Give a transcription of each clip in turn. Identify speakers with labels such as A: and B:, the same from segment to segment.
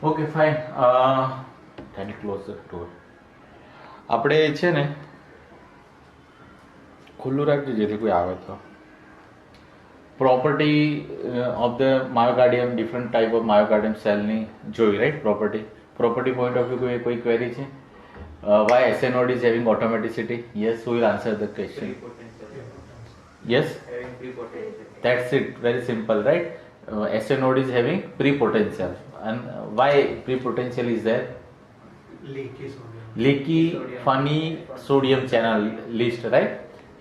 A: Okay fine. Can you close the door? આપણે છે ને ખુલ્લું રાખજો જેથી કોઈ આવે તો. Property of the myocardium, different type of myocardium સેલની જોઈ, right? Property point of view કોઈ ક્વેરી છે? Why SA node is having automaticity? Yes, who will answer the question? Yes, that's it. Very simple, right? SA node is having pre-potential, and why pre-potential is there? Leaky, funny sodium channel list, right?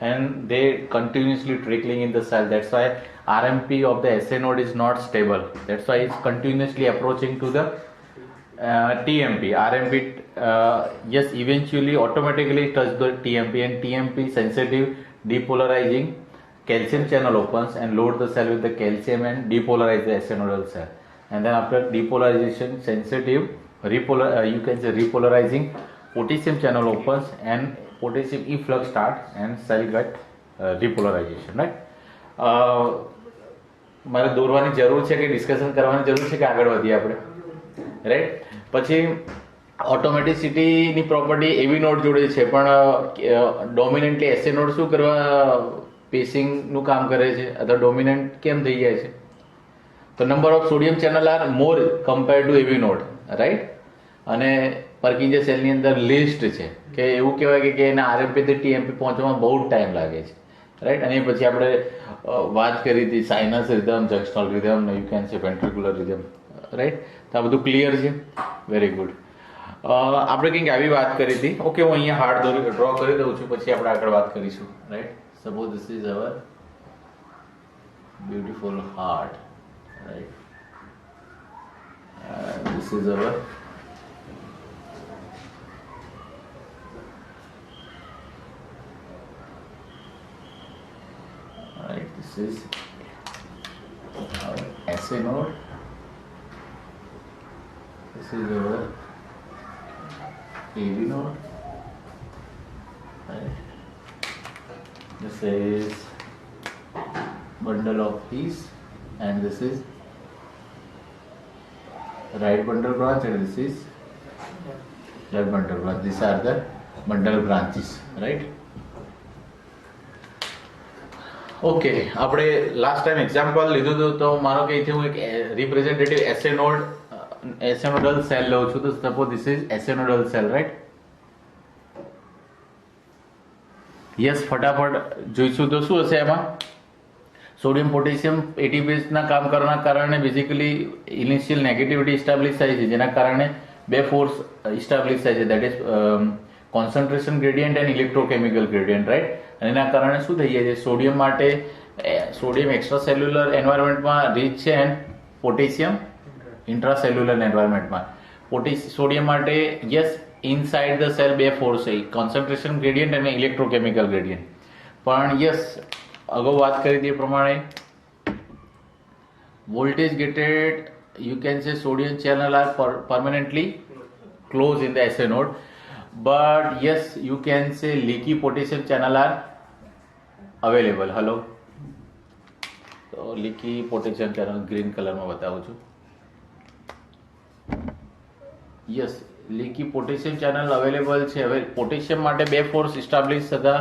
A: And they continuously trickling in the cell. That's why RMP of the SA node is not stable. That's why it's continuously approaching to the TMP. RMP, yes, eventually automatically touch the TMP, and TMP sensitive depolarizing calcium channel opens and load the cell with the calcium and depolarize the SA nodal cell. And then after depolarization, sensitive you can say repolarizing potassium channel opens and potassium efflux starts and cell get repolarization, right? મારે દોરવાની જરૂર છે કે discussion કરવાની જરૂર છે કે આગળ વધીએ આપણે, રાઈટ? પછી ઓટોમેટિસિટીની પ્રોપર્ટી એવી નોડ જોડે છે, પણ ડોમિનન્ટલી એસએ નોડ શું કરવા પેસિંગનું કામ કરે છે અથવા ડોમિનન્ટ કેમ થઈ જાય છે? તો number of sodium channel are more compare to એવી નોડ, રાઈટ? અને પર્કિન્જર સેલની અંદર લિસ્ટ છે કે એવું કહેવાય કે એને આરએમપીથી ટીએમપી પહોંચવામાં બહુ ટાઈમ લાગે છે, રાઈટ? અને પછી આપણે વાત કરી હતી sinus rhythm, junctional rhythm, you can say ventricular rhythm, right? તો આ બધું ક્લિયર છે? Very good. આપણે કંઈક આવી વાત કરી હતી. ઓકે, હું અહીંયા હાર્ડ ડ્રો કરી દઉં છું, પછી આપણે આગળ વાત કરીશું, right? Suppose this is our beautiful heart, right? This is our right. This is our SA node. This is our AV node, right? This is bundle of peas, and this is right bundle branch, and this is left bundle branch. These are the bundle branches, right? Okay, આપણે last time example લીધું હતું, તો માનો કે અહીંથી હું એક representative એસે nodal cell લઉં છું. તો suppose this is SA nodal cell, right? Yes, ફટાફટ જોઈશું તો શું હશે એમાં? સોડિયમ પોટેશિયમ એટીપીએસના કામ કરવાના કારણે બેઝિકલી ઇનિશિયલ નેગેટિવિટી ઇસ્ટાબ્લિશ થાય છે, જેના કારણે બે ફોર્સ ઇસ્ટાબ્લિશ થાય છે, that is concentration gradient and electrochemical gradient, right? અને એના કારણે શું થઈ જાય છે? સોડિયમ માટે સોડિયમ એક્સ્ટ્રા સેલ્યુલર એન્વાયરમેન્ટમાં રીચ છે, એન્ડ પોટેશિયમ ઇન્ટ્રાસેલ્યુલર એન્વાયરમેન્ટમાં. સોડિયમ માટે યસ ઇનસાઇડ ધ સેલ બે ફોર્સ છે, કોન્સન્ટ્રેશન ગ્રેડિયન્ટ અને ઇલેક્ટ્રોકેમિકલ ગ્રેડિયન્ટ. પણ યસ, અગાઉ વાત કરી હતી એ પ્રમાણે voltage gated you can say sodium channel are permanently closed in the SA node, but yes, you can say leaky potassium channel are available. Hello, તો leaky potassium channel ગ્રીન કલરમાં બતાવું છું. યસ, લીકી પોટેશિયમ ચેનલ અવેલેબલ છે. હવે potassium માટે બે force ઇસ્ટાબ્લિશ થતા,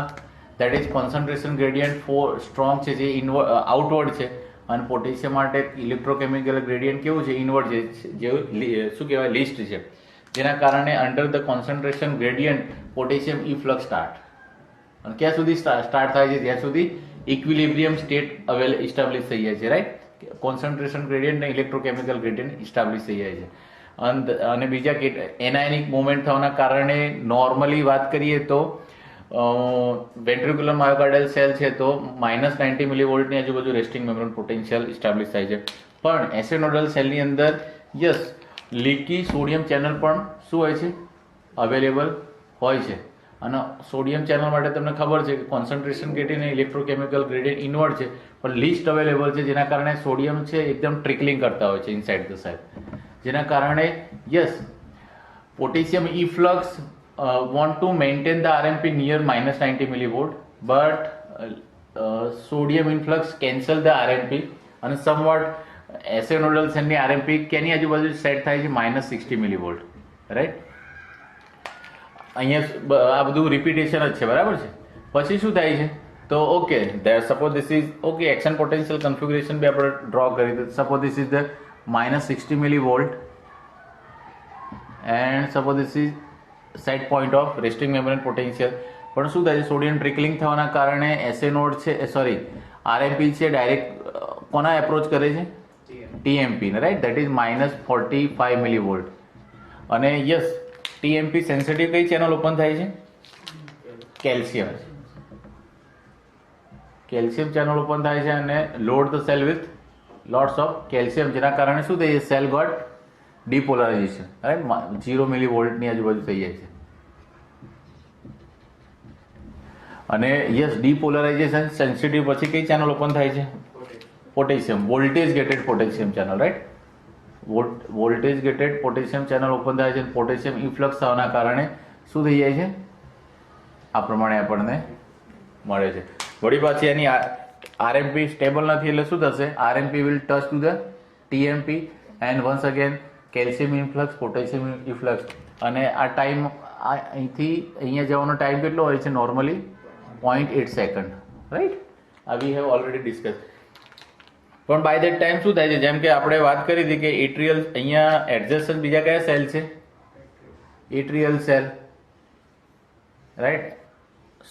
A: that is concentration gradient strong છે, જે આઉટવર્ડ છે, અને પોટેશિયમ માટે ઇલેક્ટ્રોકેમિકલ ગ્રેડિયન્ટ કેવું છે? ઇનવર્ડ છે, જે શું કહેવાય? લિસ્ટ છે, જેના કારણે under the concentration gradient potassium efflux start. અને ક્યાં સુધી સ્ટાર્ટ થાય છે? જ્યાં સુધી ઇક્વિલિબ્રિયમ સ્ટેટ ઇસ્ટાબ્લિશ થઈ જાય છે, રાઈટ? કોન્સન્ટ્રેશન ગ્રેડિયન્ટ અને ઇલેક્ટ્રોકેમિકલ ગ્રેડિયન્ટ ઇસ્ટાબ્લિશ થઈ જાય છે. અને બીજા એનાયનિક મુવમેન્ટ થવાના કારણે નોર્મલી વાત કરીએ તો વેન્ટ્રિક્યુલર માયોકાર્ડિયલ સેલ છે તો -90 મિલીવોલ્ટની આજુબાજુ રેસ્ટિંગ મેમ્બ્રેન પોટેન્શિયલ ઇસ્ટાબ્લિશ થાય છે. પણ એસે નોડલ સેલની અંદર યસ, લીકી સોડિયમ ચેનલ પણ શું હોય છે? અવેલેબલ હોય છે. અને સોડિયમ ચેનલ માટે તમને ખબર છે કે કોન્સન્ટ્રેશન ગ્રેડિયન્ટ અને ઇલેક્ટ્રોકેમિકલ ગ્રેડિયન્ટ ઇનવર્ડ છે, પણ લિસ્ટ અવેલેબલ છે, જેના કારણે સોડિયમ છે એકદમ ટ્રિકલિંગ કરતા હોય છે ઇનસાઇડ ધ સેલ, જેના કારણે yes potassium efflux want to maintain the RMP near -90 millivolt, but sodium influx cancel the RMP and somewhat SA nodal સેલની આરએમપી કેની આજુબાજુ સેટ થાય છે -60 મિલીવોલ્ટ, રાઈટ. અહીંયા આ બધું રિપીટેશન જ છે, બરાબર છે. પછી શું થાય છે, તો okay suppose this is okay action potential configuration B આપણે ડ્રો કરી દઈએ. Suppose this is the -60 millivolt and suppose this is set point of resting membrane potential. પણ શું થાય છે, સોડિયમ ટ્રિકલિંગ થવાના કારણે એસએ નોડ છે, સોરી આરએમપી છે, ડાયરેક્ટ કોના એપ્રોચ કરે છે, ટીએમપી ને, રાઈટ. That is -45 millivolt. અને યસ ટીએમપી સેન્સિટિવ કઈ ચેનલ ઓપન થાય છે, કેલ્શિયમ. કેલ્શિયમ ચેનલ ઓપન થાય છે અને load the cell with lots of calcium, જેના કારણે શું થઈ જાય, સેલ ગોટ ડીપોલરાઇઝેશન, રાઈટ. 0 મિલીવોલ્ટની આજુબાજુ થઈ જાય છે. અને યસ ડીપોલરાઇઝેશન સેન્સિટિવ પછી કઈ ચેનલ ઓપન થાય છે, potassium, voltage gated potassium channel, right. Voltage gated potassium channel open થાય છે. પોટેશિયમ ઇન્ફ્લક્સ થવાના કારણે શું થઈ જાય છે, આ પ્રમાણે આપણને મળે છે. વળી પાછી એની આરએમપી સ્ટેબલ નથી એટલે શું થશે, RMP will touch to the TMP and once again calcium influx, potassium influx. અને આ ટાઈમ અહીંથી અહીંયા જવાનો ટાઈમ કેટલો હોય છે, નોર્મલી 0.8 સેકન્ડ, રાઈટ. આ વી હેવ ઓલરેડી ડિસ્કસ. પણ બાય ધેટ ટાઈમ શું થાય છે, જેમ કે આપણે વાત કરી હતી કે એટ્રિયલ, અહીંયા એડજસ્ટન્ટ બીજા કયા સેલ છે, atrial cell, right.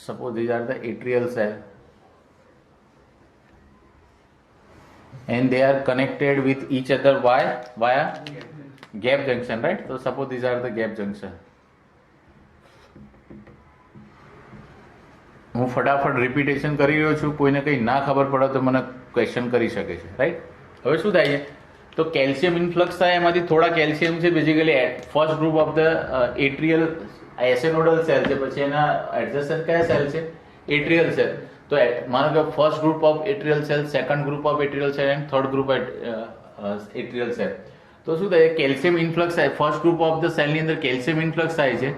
A: Suppose these are the atrial cell and they are connected with each other via gap junction, right. So suppose these are the gap junction. હું ફટાફટ રિપીટેશન કરી રહ્યો છું, કોઈને કંઈ ના ખબર પડે તો મને ક્વેશ્ચન કરી શકે છે, રાઈટ. હવે શું થાય છે, તો કેલ્શિયમ ઇન્ફ્લક્સ થાય, એમાંથી થોડા કેલ્શિયમ છે basically first group of the atrial SA nodal cell છે, પછી એના એડજસ્ટન્ટ કયા સેલ છે, એટ્રિયલ સેલ. તો માનો કે first group of atrial cell, second group of atrial cell and third group atrial cell. તો શું થાય, કેલ્શિયમ ઇન્ફ્લક્સ થાય, ફર્સ્ટ ગ્રુપ ઓફ ધ સેલની અંદર કેલ્શિયમ ઇન્ફ્લક્સ થાય છે,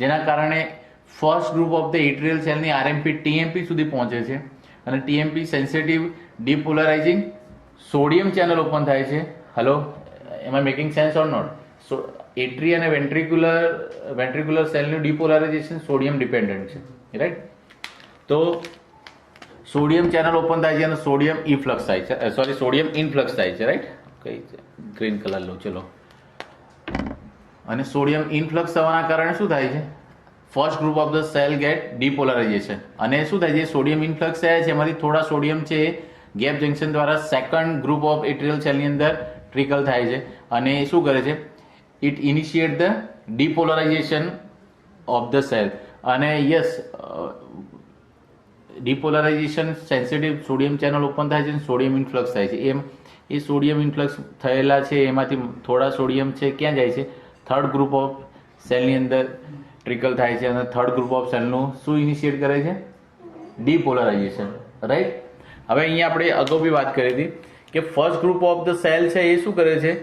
A: જેના કારણે first group of the atrial સેલની આરએમપી ટીએમપી સુધી પહોંચે છે. અને TMP sensitive depolarizing sodium channel open થાય છે. Hello, am I making sense or not? So atria અને વેન્ટ્રિક્યુલર સેલનું ડીપોલરાઇઝેશન સોડિયમ ડિપેન્ડન્ટ છે, રાઈટ. તો સોડિયમ ચેનલ ઓપન થાય છે અને સોડિયમ ઇન્ફ્લક્સ થાય છે, સોરી સોડિયમ ઇન્ફ્લક્સ થાય છે, રાઈટ. કઈ ગ્રીન કલર લો, ચલો. અને સોડિયમ ઇન્ફ્લક્સ થવાના કારણે શું થાય છે, first group of the cell get depolarization. અને શું થાય છે, સોડિયમ ઇન્ફ્લક્સ થયા છે, એમાંથી થોડા સોડિયમ છે ગેપ જંકશન દ્વારા સેકન્ડ ગ્રુપ ઓફ એટ્રિયલ સેલની અંદર ટ્રિકલ થાય છે. અને શું કરે છે, it initiate the depolarization of the cell. અને yes depolarization sensitive sodium channel open થાય છે અને સોડિયમ ઇન્ફ્લક્સ થાય છે. એમ એ સોડિયમ ઇન્ફ્લક્સ થયેલા છે એમાંથી થોડા સોડિયમ છે ક્યાં જાય છે, થર્ડ ગ્રુપ ઓફ સેલની અંદર ટ્રિકલ થાય છે. અને થર્ડ ગ્રુપ ઓફ સેલનું શું ઇનિશિએટ કરે છે, ડીપોલરાઇઝેશન, રાઈટ. હવે અહીંયા આપણે અગાઉ બી વાત કરી હતી કે first group of the cell છે એ શું કરે છે,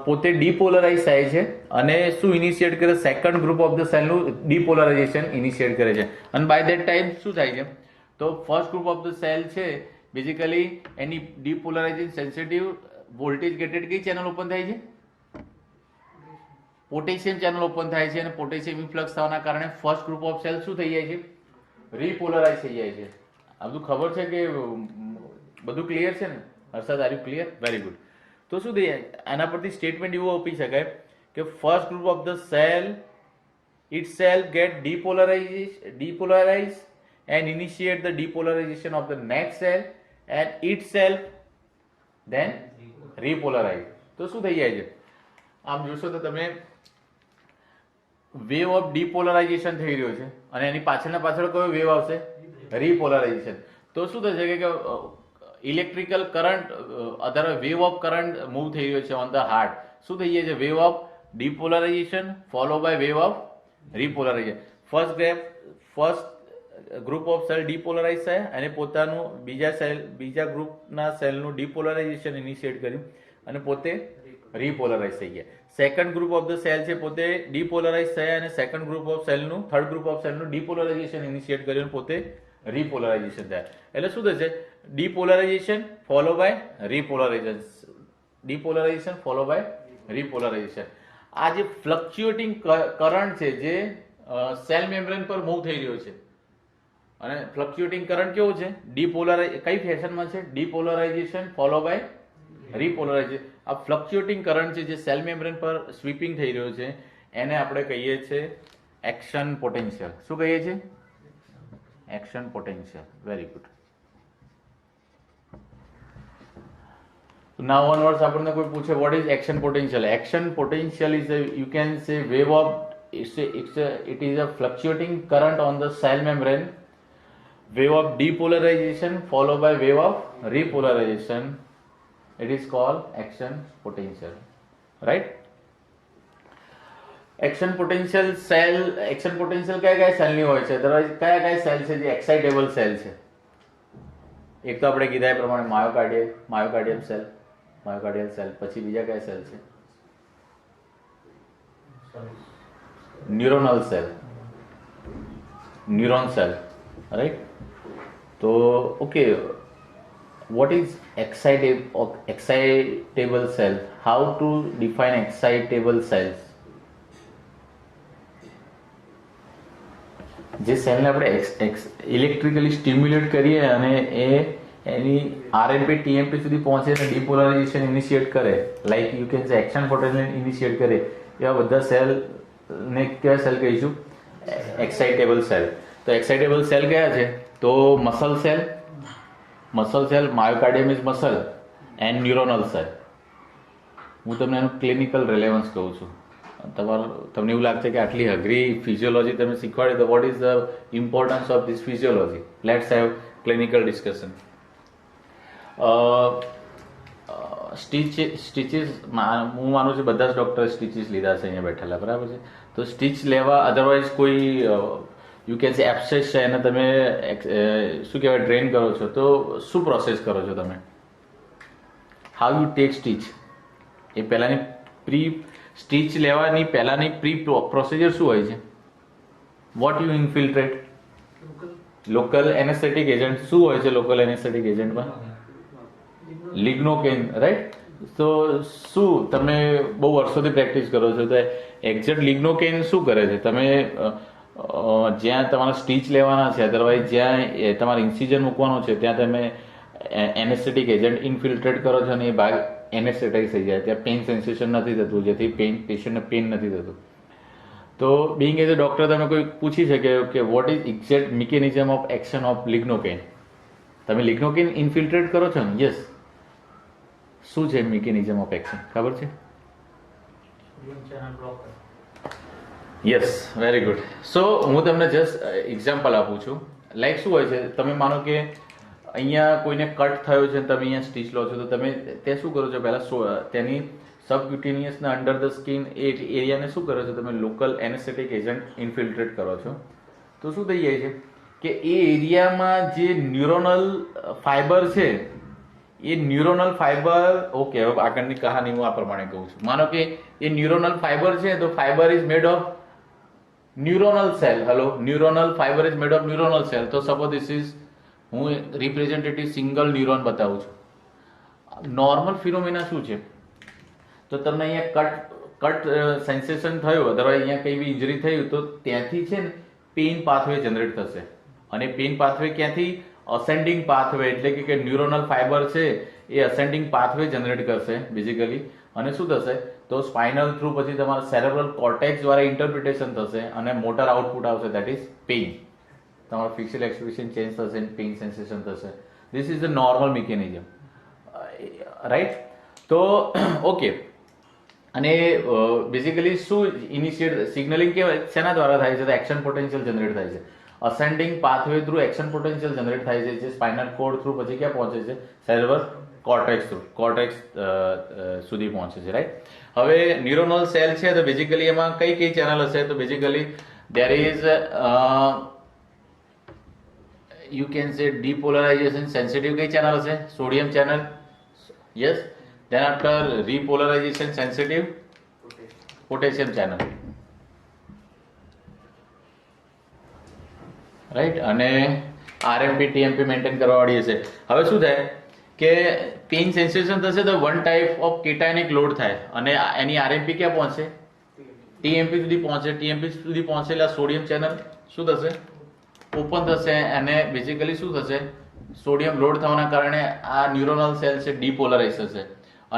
A: પોતે ડીપોલરાઇઝ થાય છે અને શું ઇનિશિએટ કરે, સેકન્ડ ગ્રુપ ઓફ ધ સેલનું ડીપોલરાઇઝેશન ઇનિશિએટ કરે છે. અને બાય ધેટ ટાઈમ શું થાય છે, તો first group of the cell છે બેઝિકલી એની ડીપોલરાઇઝેશન સેન્સિટિવ વોલ્ટેજ ગેટેડ કઈ ચેનલ ઓપન થાય છે, પોટેશિયમ ચેનલ ઓપન થાય છે. અને પોટેશિયમ ઇન્ફ્લક્સ થવાના કારણે ફર્સ્ટ ગ્રુપ ઓફ સેલ શું થઈ જાય છે, રીપોલરાઇઝ થઈ જાય છે. આ બધું ખબર છે કે બધું ક્લિયર છે ને Harshad, are you clear? Very good. તો શું થઈ જાય, આના પરથી સ્ટેટમેન્ટ એવું આપી શકાય કે first group of the cell itself get depolarized and initiate the depolarization of the next cell and itself then repolarize. તો શું થઈ જાય છે, આમ જોશો તો તમે વેવ ઓફ ડીપોલરાઇઝેશન થઈ રહ્યો છે અને એની પાછળ કયો વેવ આવશે, રીપોલરાઇઝેશન. તો શું થશે કે ઇલેક્ટ્રિકલ કરંટ અથવા વેવ ઓફ કરંટ મૂવ થઈ રહ્યો છે ઓન ધ હાર્ટ. શું થઈ જાય છે, wave of depolarization follow by wave of repolarization. First group of cell depolarize થાય અને પોતાનું બીજા ગ્રુપના સેલનું ડીપોલરાઇઝેશન ઇનિશિએટ કર્યું અને પોતે રીપોલરાઇઝ થઈ ગયા. Second group of the cell છે પોતે ડીપોલરાઇઝ થયા અને સેકન્ડ ગ્રુપ ઓફ સેલનું થર્ડ ગ્રુપ ઓફ સેલનું ડીપોલરાઇઝેશન ઇનિશિએટ કર્યું અને પોતે રીપોલરાઇઝેશન થયા. એટલે શું થશે, depolarization follow by repolarization, depolarization follow by repolarization. આ જે ફ્લક્ચ્યુએટિંગ કરંટ છે જે સેલ મેમ્બ્રેન પર મૂવ થઈ રહ્યો છે, અને ફ્લક્ચ્યુએટિંગ કરંટ કેવો છે, કઈ ફેશનમાં છે, ડીપોલરાઇઝેશન ફોલો બાય રીપોલરાઇઝેશન. આ ફ્લક્ચ્યુએટિંગ કરંટ છે જે સેલ મેમ્બ્રેન પર સ્વીપિંગ થઈ રહ્યો છે એને આપણે કહીએ છીએ એક્શન પોટેન્શિયલ. શું કહીએ છીએ? Action potential. Very good. Now onwards આપણને કોઈ પૂછે what is action potential? Action potential is you can say wave of it is a fluctuating current on the cell membrane, wave of depolarization followed by wave of repolarization. It is called action potential, right? Action potential cell, action potential કયા સેલની હોય છે? કયા cell છે જે excitable cell છે? એક તો આપણે કીધા એ પ્રમાણે માયોકાર્ડિયલ સેલ. પછી બીજા કયા સેલ છે? Neuronal cell, neuron cell, right? તો okay, what is excitable cell? How to define excitable cells? જે સેલને આપણે ઇલેક્ટ્રિકલી સ્ટિમ્યુલેટ કરીએ અને એની આરએમપી ટીએમપી સુધી પહોંચે અને ડિપોલરાઇઝેશન ઇનિશિએટ કરે, like you can say action potential initiate કરે, એવા બધા સેલને કયા સેલ કહીશું? Excitable cell. તો એક્સાઇટેબલ સેલ કયા છે? તો muscle cell, myocardium is muscle and neuronal cell. હું તમને એનું ક્લિનિકલ રિલેવન્સ કહું છું. તમને એવું લાગશે કે આટલી અઘરી ફિઝિયોલોજી તમે શીખવાડી, તો what is the importance of this physiology? Let's have clinical discussion. Stitches, હું માનું છું બધા જ ડોક્ટરે સ્ટીચીસ લીધા છે અહીંયા બેઠેલા, બરાબર છે? તો સ્ટીચ લેવા, અધરવાઇઝ કોઈ યુ કેન સે એબ્સેસ છે એને તમે શું કહેવાય ડ્રેન કરો છો, તો શું પ્રોસેસ કરો છો તમે? How you take stitch? એ પહેલાની સ્ટીચ લેવાની પહેલાની પ્રોસિજર શું હોય છે? What you infiltrate? Local anaesthetic agent. શું હોય છે લોકલ એનેસ્થેટિક એજન્ટમાં? Lignocaine, right? તો શું તમે બહુ વર્ષોથી પ્રેક્ટિસ કરો છો, તો એક્ઝેક્ટ લિગ્નોકેન શું કરે છે? તમે જ્યાં તમારા સ્ટીચ લેવાના છે, અધરવાઇઝ જ્યાં તમારે ઇન્સિઝન મૂકવાનો છે, ત્યાં તમે એનેસ્થેટિક એજન્ટ ઇન્ફિલ્ટ્રેટ કરો છો અને એ ભાગ એનેસ્થેટાઇઝ થઈ જાય, ત્યાં પેઇન સેન્સેશન નથી થતું, જેથી પેશન્ટને પેઇન નથી થતું. તો બિંગ એઝ અ ડોક્ટર તમે કોઈ પૂછી શકે કે what is exact mechanism of action of lignocaine? તમે લિગ્નોકેન ઇન્ફિલ્ટ્રેટ કરો છો ને? યસ. શું છે મિકેનિઝમ ઓફ એક્શન? ખબર છે? Yes, very good. સો હું તમને જસ્ટ એક્ઝામ્પલ આપું છું. લાઈક શું હોય છે, તમે માનો કે અહીંયા કોઈને કટ થયો છે, તમે અહીંયા સ્ટીચ લો છો, તો તમે તે શું કરો છો? પહેલાં તેની સબક્યુટેનિયસના અંડર ધ સ્કિન એ એરિયાને શું કરો છો? તમે લોકલ એનેસ્થેટિક એજન્ટ ઇન્ફિલ્ટ્રેટ કરો છો. તો શું થઈ જાય છે કે એ એરિયામાં જે ન્યુરોનલ ફાઈબર છે, એ ન્યુરોનલ ફાઈબર, ઓકે, હવે આગળની કહાની હું આ પ્રમાણે કહું છું. માનો કે એ ન્યુરોનલ ફાઈબર છે, તો fibre is made of neuronal cell. Hello, neuronal fibre is made of neuronal cell. તો સપોઝ ધીસ ઇઝ, હું રિપ્રેઝેન્ટેટિવ સિંગલ ન્યુરોન બતાવું છું. નોર્મલ ફિનોમિના શું છે? તો તમને અહીંયા કટ સેન્સેશન થયું, અધરવાઇઝ અહીંયા કઈ બી ઇન્જરી થયું, તો ત્યાંથી છે ને પેઇન પાથવે જનરેટ થશે. અને પેઇન પાથવે ક્યાંથી? અસેન્ડિંગ પાથવે, એટલે કે ન્યુરોનલ ફાઈબર છે એ અસેન્ડિંગ પાથવે જનરેટ કરશે બેઝિકલી. અને શું થશે? તો સ્પાઇનલ થ્રુ પછી તમારા સેરેબ્રલ કોર્ટેક્સ દ્વારા ઇન્ટરપ્રિટેશન થશે અને મોટર આઉટપુટ આવશે, દેટ ઇઝ પેઇન. તમારો ફેશિયલ એક્સપ્રેશન ચેન્જ થશે અને પેઇન સેન્સેશન થશે. This is the normal mechanism, right? તો ઓકે, અને બેઝિકલી શું ઇનિશિએટ સિગ્નલિંગ કેવાય શેના દ્વારા થાય છે? તો એક્શન પોટેન્શિયલ જનરેટ થાય છે. Ascending pathway through action potential generate થાય છે, જે સ્પાઇનલ કોર્ડ થ્રુ પછી ક્યાં પહોંચે છે? સેરેબ્રલ કોર્ટેક્સ થ્રુ, કોર્ટેક્સ સુધી પહોંચે છે, રાઈટ? હવે ન્યુરોનલ સેલ છે, તો બેઝિકલી એમાં કઈ ચેનલ હશે? તો basically there is you can say depolarization sensitive koi channel hase? Sodium channel. Yes. Then after repolarization sensitive potassium channel, right? અને આરએમપી ટીએમપી મેન્ટેન કરવાવાળી હશે. હવે શું થાય કે પેઇન સેન્સેશન થશે તો વન ટાઈપ ઓફ કેટાયનિક લોડ થાય અને એની આરએમપી ક્યાં પહોંચે? ટીએમપી સુધી પહોંચે. ટીએમપી સુધી પહોંચેલા સોડિયમ ચેનલ શું થશે? ઓપન થશે અને બેઝિકલી શું થશે? સોડિયમ લોડ થવાના કારણે આ ન્યુરોનલ સેલ છે ડીપોલરાઇઝ થશે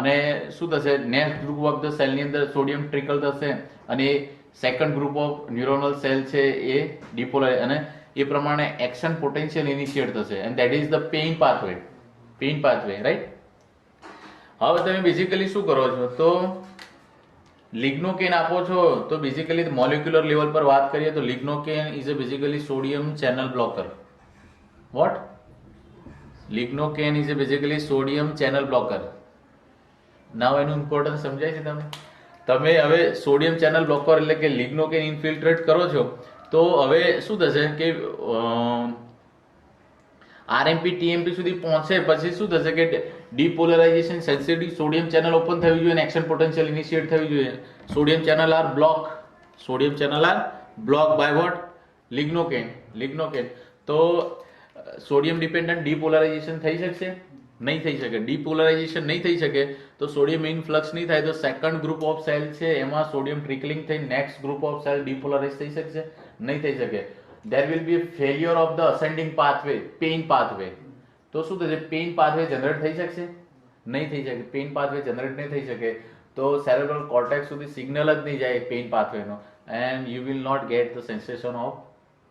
A: અને શું થશે? નેક્સ્ટ ગ્રુપ ઓફ ધ સેલની અંદર સોડિયમ ટ્રિકલ થશે અને second group of neuronal cell છે એ ડીપોલરાઇઝ અને એ પ્રમાણે એક્શન પોટેન્શિયલ ઇનિશિએટ થશે and that is the pain pathway. Pain pathway, right? હવે તમે બેઝિકલી શું કરો છો? તો લિગ્નોકેન આપો છો તો બેઝિકલી મોલેક્યુલર લેવલ પર વાત કરીએ તો lignocaine is a basically sodium channel blocker. What? Lignocaine is a basically sodium channel blocker. Now એનું ઇમ્પોર્ટન્સ સમજાય છે તમે? તમે હવે સોડિયમ ચેનલ બ્લોકર એટલે કે લિગ્નોકેન ઇન્ફિલ્ટ્રેટ કરો છો તો હવે શું થશે કે આરએમપી ટીએમપી સુધી પહોંચે પછી શું થશે કે depolarization sensitive sodium channel open થવી જોઈએ અને એક્શન પોટેન્શિયલ ઇનિશિએટ થવી જોઈએ. Sodium channel are block. Sodium channel are block by what? Lignocaine. Lignocaine. તો સોડિયમ ડિપેન્ડન્ટ ડીપોલરાઇઝેશન થઈ શકશે? નહીં થઈ શકે. ડીપોલરાઇઝેશન નહીં થઈ શકે તો સોડિયમ ઇનફ્લક્સ નહીં થાય તો સેકન્ડ ગ્રુપ ઓફ સેલ છે એમાં સોડિયમ ટ્રિકલિંગ થઈ નેક્સ્ટ ગ્રુપ ઓફ સેલ ડીપોલરાઇઝ થઈ શકશે? નહીં થઈ શકે. there will be a failure of the ascending pathway, pain pathway. તો શું થશે? પેઇન પાથવે જનરેટ થઈ શકશે? નહીં થઈ શકે. પેઇન પાથવે જનરેટ નહીં થઈ શકે તો સેરેબ્રલ કોર્ટેક્સ સુધી સિગ્નલ જ નહીં જાય પેઇન પાથવેનો and you will not get the sensation of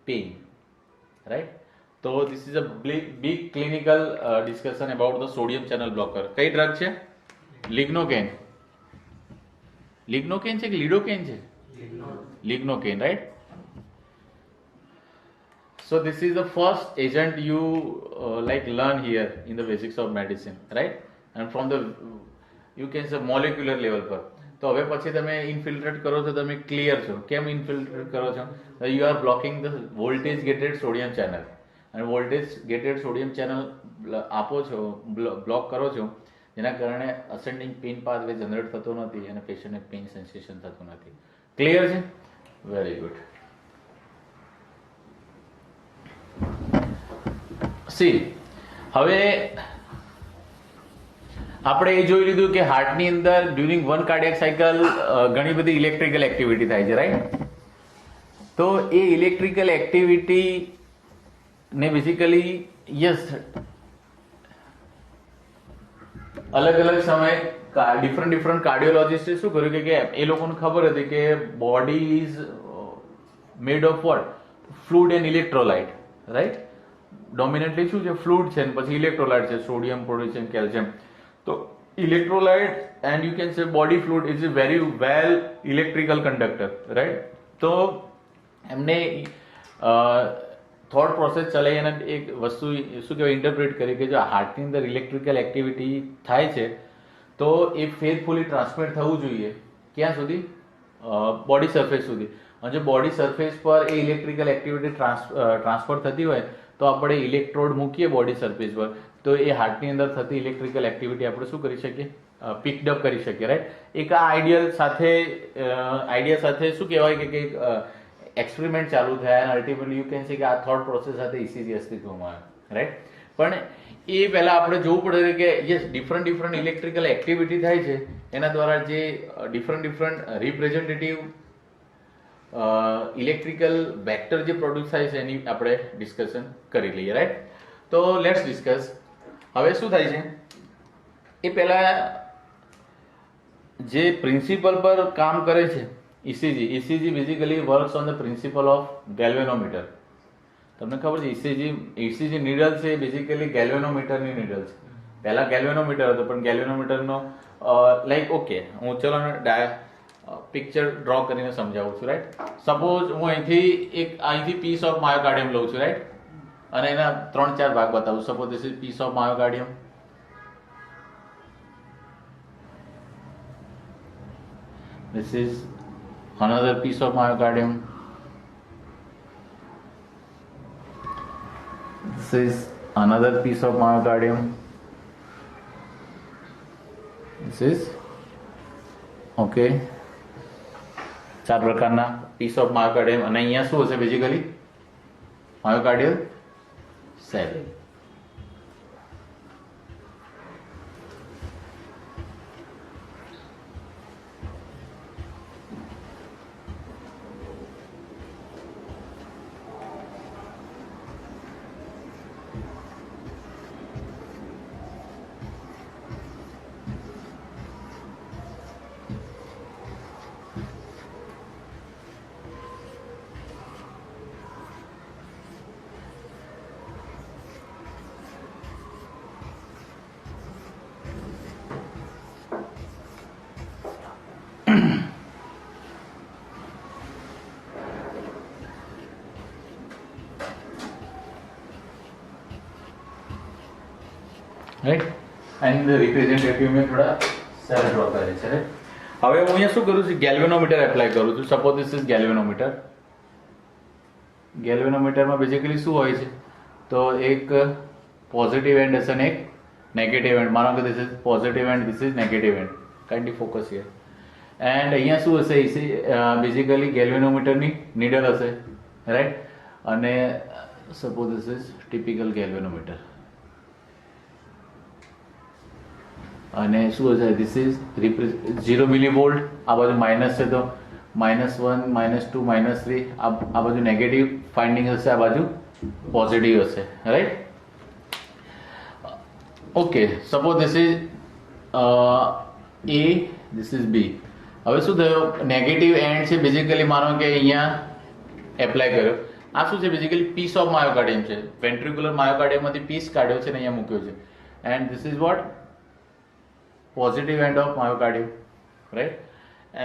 A: pain, right? તો this is a big clinical discussion about the sodium channel blocker. કઈ ડ્રગ છે? લિગ્નોકેન. લિગ્નોકેન છે કે લિડોકેન છે? Lignocaine, right? So this is the first agent you learn here in the basics of medicine, right? And from the you can say molecular level પર. તો હવે પછી તમે ઇન્ફિલ્ટ્રેટ કરો છો, તમે ક્લિયર છો. કેમ ઇન્ફિલ્ટ્રેટ કરો છો? You are blocking the voltage gated sodium channel અને વોલ્ટેજ ગેટેડ સોડિયમ ચેનલ આપો છો, બ્લોક કરો છો જેના કારણે અસેન્ડિંગ પેઇન પાથવે જનરેટ થતો નથી અને પેશન્ટને પેઇન સેન્સેશન થતું નથી. ક્લિયર છે? Very good. સી હવે આપણે એ જોઈ લીધું કે હાર્ટની અંદર ડ્યુરિંગ વન કાર્ડિયક સાયકલ ઘણી બધી ઇલેક્ટ્રિકલ એક્ટિવિટી થાય છે, રાઈટ? તો એ ઇલેક્ટ્રિકલ એક્ટિવિટી ને બેઝિકલી યસ અલગ અલગ સમયે ડિફરન્ટ કાર્ડિયોલોજિસ્ટે શું કર્યું કે એ લોકોને ખબર હતી કે body is made of what? Fluid and electrolyte, right? Dominantly શું છે? ફ્લુઇડ છે પછી ઇલેક્ટ્રોલાઇટ છે, સોડિયમ, પોટેશિયમ, કેલ્શિયમ. તો electrolyte and you can say body fluid is a very well electrical conductor, right? તો એમને થોટ પ્રોસેસ ચલાવી અને એક વસ્તુ શું કહેવાય ઇન્ટરપ્રેટ કરી કે જો હાર્ટની અંદર ઇલેક્ટ્રિકલ એક્ટિવિટી થાય છે તો એ ફેથફુલી ટ્રાન્સમિટ થવું જોઈએ ક્યાં સુધી? બોડી સરફેસ સુધી. અને જો બોડી સરફેસ પર એ ઇલેક્ટ્રિકલ એક્ટિવિટી ટ્રાન્સફર થતી હોય તો આપણે ઇલેક્ટ્રોડ મૂકીએ બોડી સરફેસ પર તો એ હાર્ટની અંદર થતી ઇલેક્ટ્રિકલ એક્ટિવિટી આપણે શું કરી શકીએ? પિકડઅપ કરી શકીએ, રાઈટ? એક આ આઈડિયા સાથે શું કહેવાય કે એક્સપેરિમેન્ટ ચાલુ થયા અને અલ્ટિમેટલી યુ કેન સે કે આ થોટ પ્રોસેસ સાથે ઇસીજી અસ્તિત્વમાં આવે, રાઈટ? પણ એ પહેલા આપણે જોવું પડે કે યસ ડિફરન્ટ ઇલેક્ટ્રિકલ એક્ટિવિટી થાય છે એના દ્વારા જે ડિફરન્ટ રિપ્રેઝેન્ટેટિવ ઇલેક્ટ્રિકલ વેક્ટર જે પ્રોડ્યુસ થાય છે એની આપણે ડિસ્કશન કરી લઈએ, રાઈટ? તો લેટ્સ ડિસ્કસ. હવે શું થાય છે એ પહેલા જે પ્રિન્સિપલ પર કામ કરે છે ECG basically works on the principal of galvanometer. તમને ખબર છે ECG નીડલ છે બેઝિકલી ગેલ્વેનોમીટરની નીડલ છે. પહેલા ગેલ્વેનોમીટર હતો પણ ગેલ્વેનોમીટરનો લાઈક ઓકે હું ચલો પિક્ચર ડ્રો કરીને સમજાવું છું, રાઈટ? સપોઝ હું અહીંથી પીસ ઓફ માયોકાર્ડિયમ લઉં છું, રાઈટ? અને એના 3-4 ભાગ બતાવું. Suppose this is piece of myocardium, this is another piece of myocardium, this is another piece of myocardium, this is okay 4 પ્રકારના પીસ ઓફ માયોકાર્ડિયમ. અને અહીંયા શું હશે બેઝિકલી? Myocardial cell. Right, and representative મેં થોડા સેલ ડ્રો કરે છે. રાઈટ, હવે હું અહીંયા શું કરું છું, ગેલ્વેનોમીટર એપ્લાય કરું છું. Suppose this is galvanometer. ગેલ્વેનોમીટરમાં બેઝિકલી શું હોય છે, તો એક પોઝિટિવ એન્ડ હશે ને એક નેગેટિવ એન્ડ. માનો કે this is positive end this is negative and. Kindly focus here. And અહીંયા શું હશે, બેઝિકલી ગેલ્વેનોમીટરની નીડલ હશે. રાઈટ, અને suppose this is typical galvanometer. અને શું હશે, ધીસ ઇઝ 0 મિલીવોલ્ટ. આ બાજુ માઇનસ છે તો -1, -2, -3. આ બાજુ નેગેટિવ ફાઇન્ડિંગ હશે, આ બાજુ પોઝિટિવ હશે. Right, okay. Suppose this is A, this is B. હવે શું થયું, નેગેટિવ એન્ડ છે બેઝિકલી, માનો કે અહીંયા એપ્લાય કર્યો. આ શું છે, બેઝિકલી પીસ ઓફ માયોકાર્ડિયમ છે. વેન્ટ્રિક્યુલર માયોકાર્ડિયમમાંથી પીસ કાઢ્યો છે ને અહીંયા મૂક્યો છે. And this is what, positive end of myocardium. Right,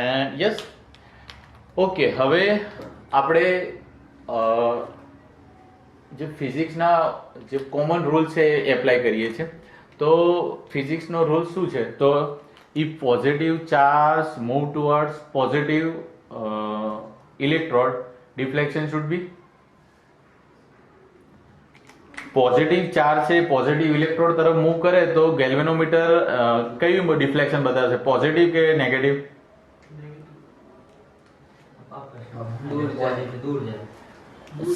A: and yes, okay. હવે આપણે જે ફિઝિક્સના જે કોમન રૂલ છે એ એપ્લાય કરીએ છીએ. તો ફિઝિક્સનો રૂલ શું છે, તો if positive charge move towards positive electrode, deflection should be positive charge છે પોઝિટિવ ઇલેક્ટ્રોડ તરફ મૂવ કરે તો ગેલ્વેનોમીટર કયું ડિફ્લેક્શન બતાવશે, પોઝિટિવ કે નેગેટિવ?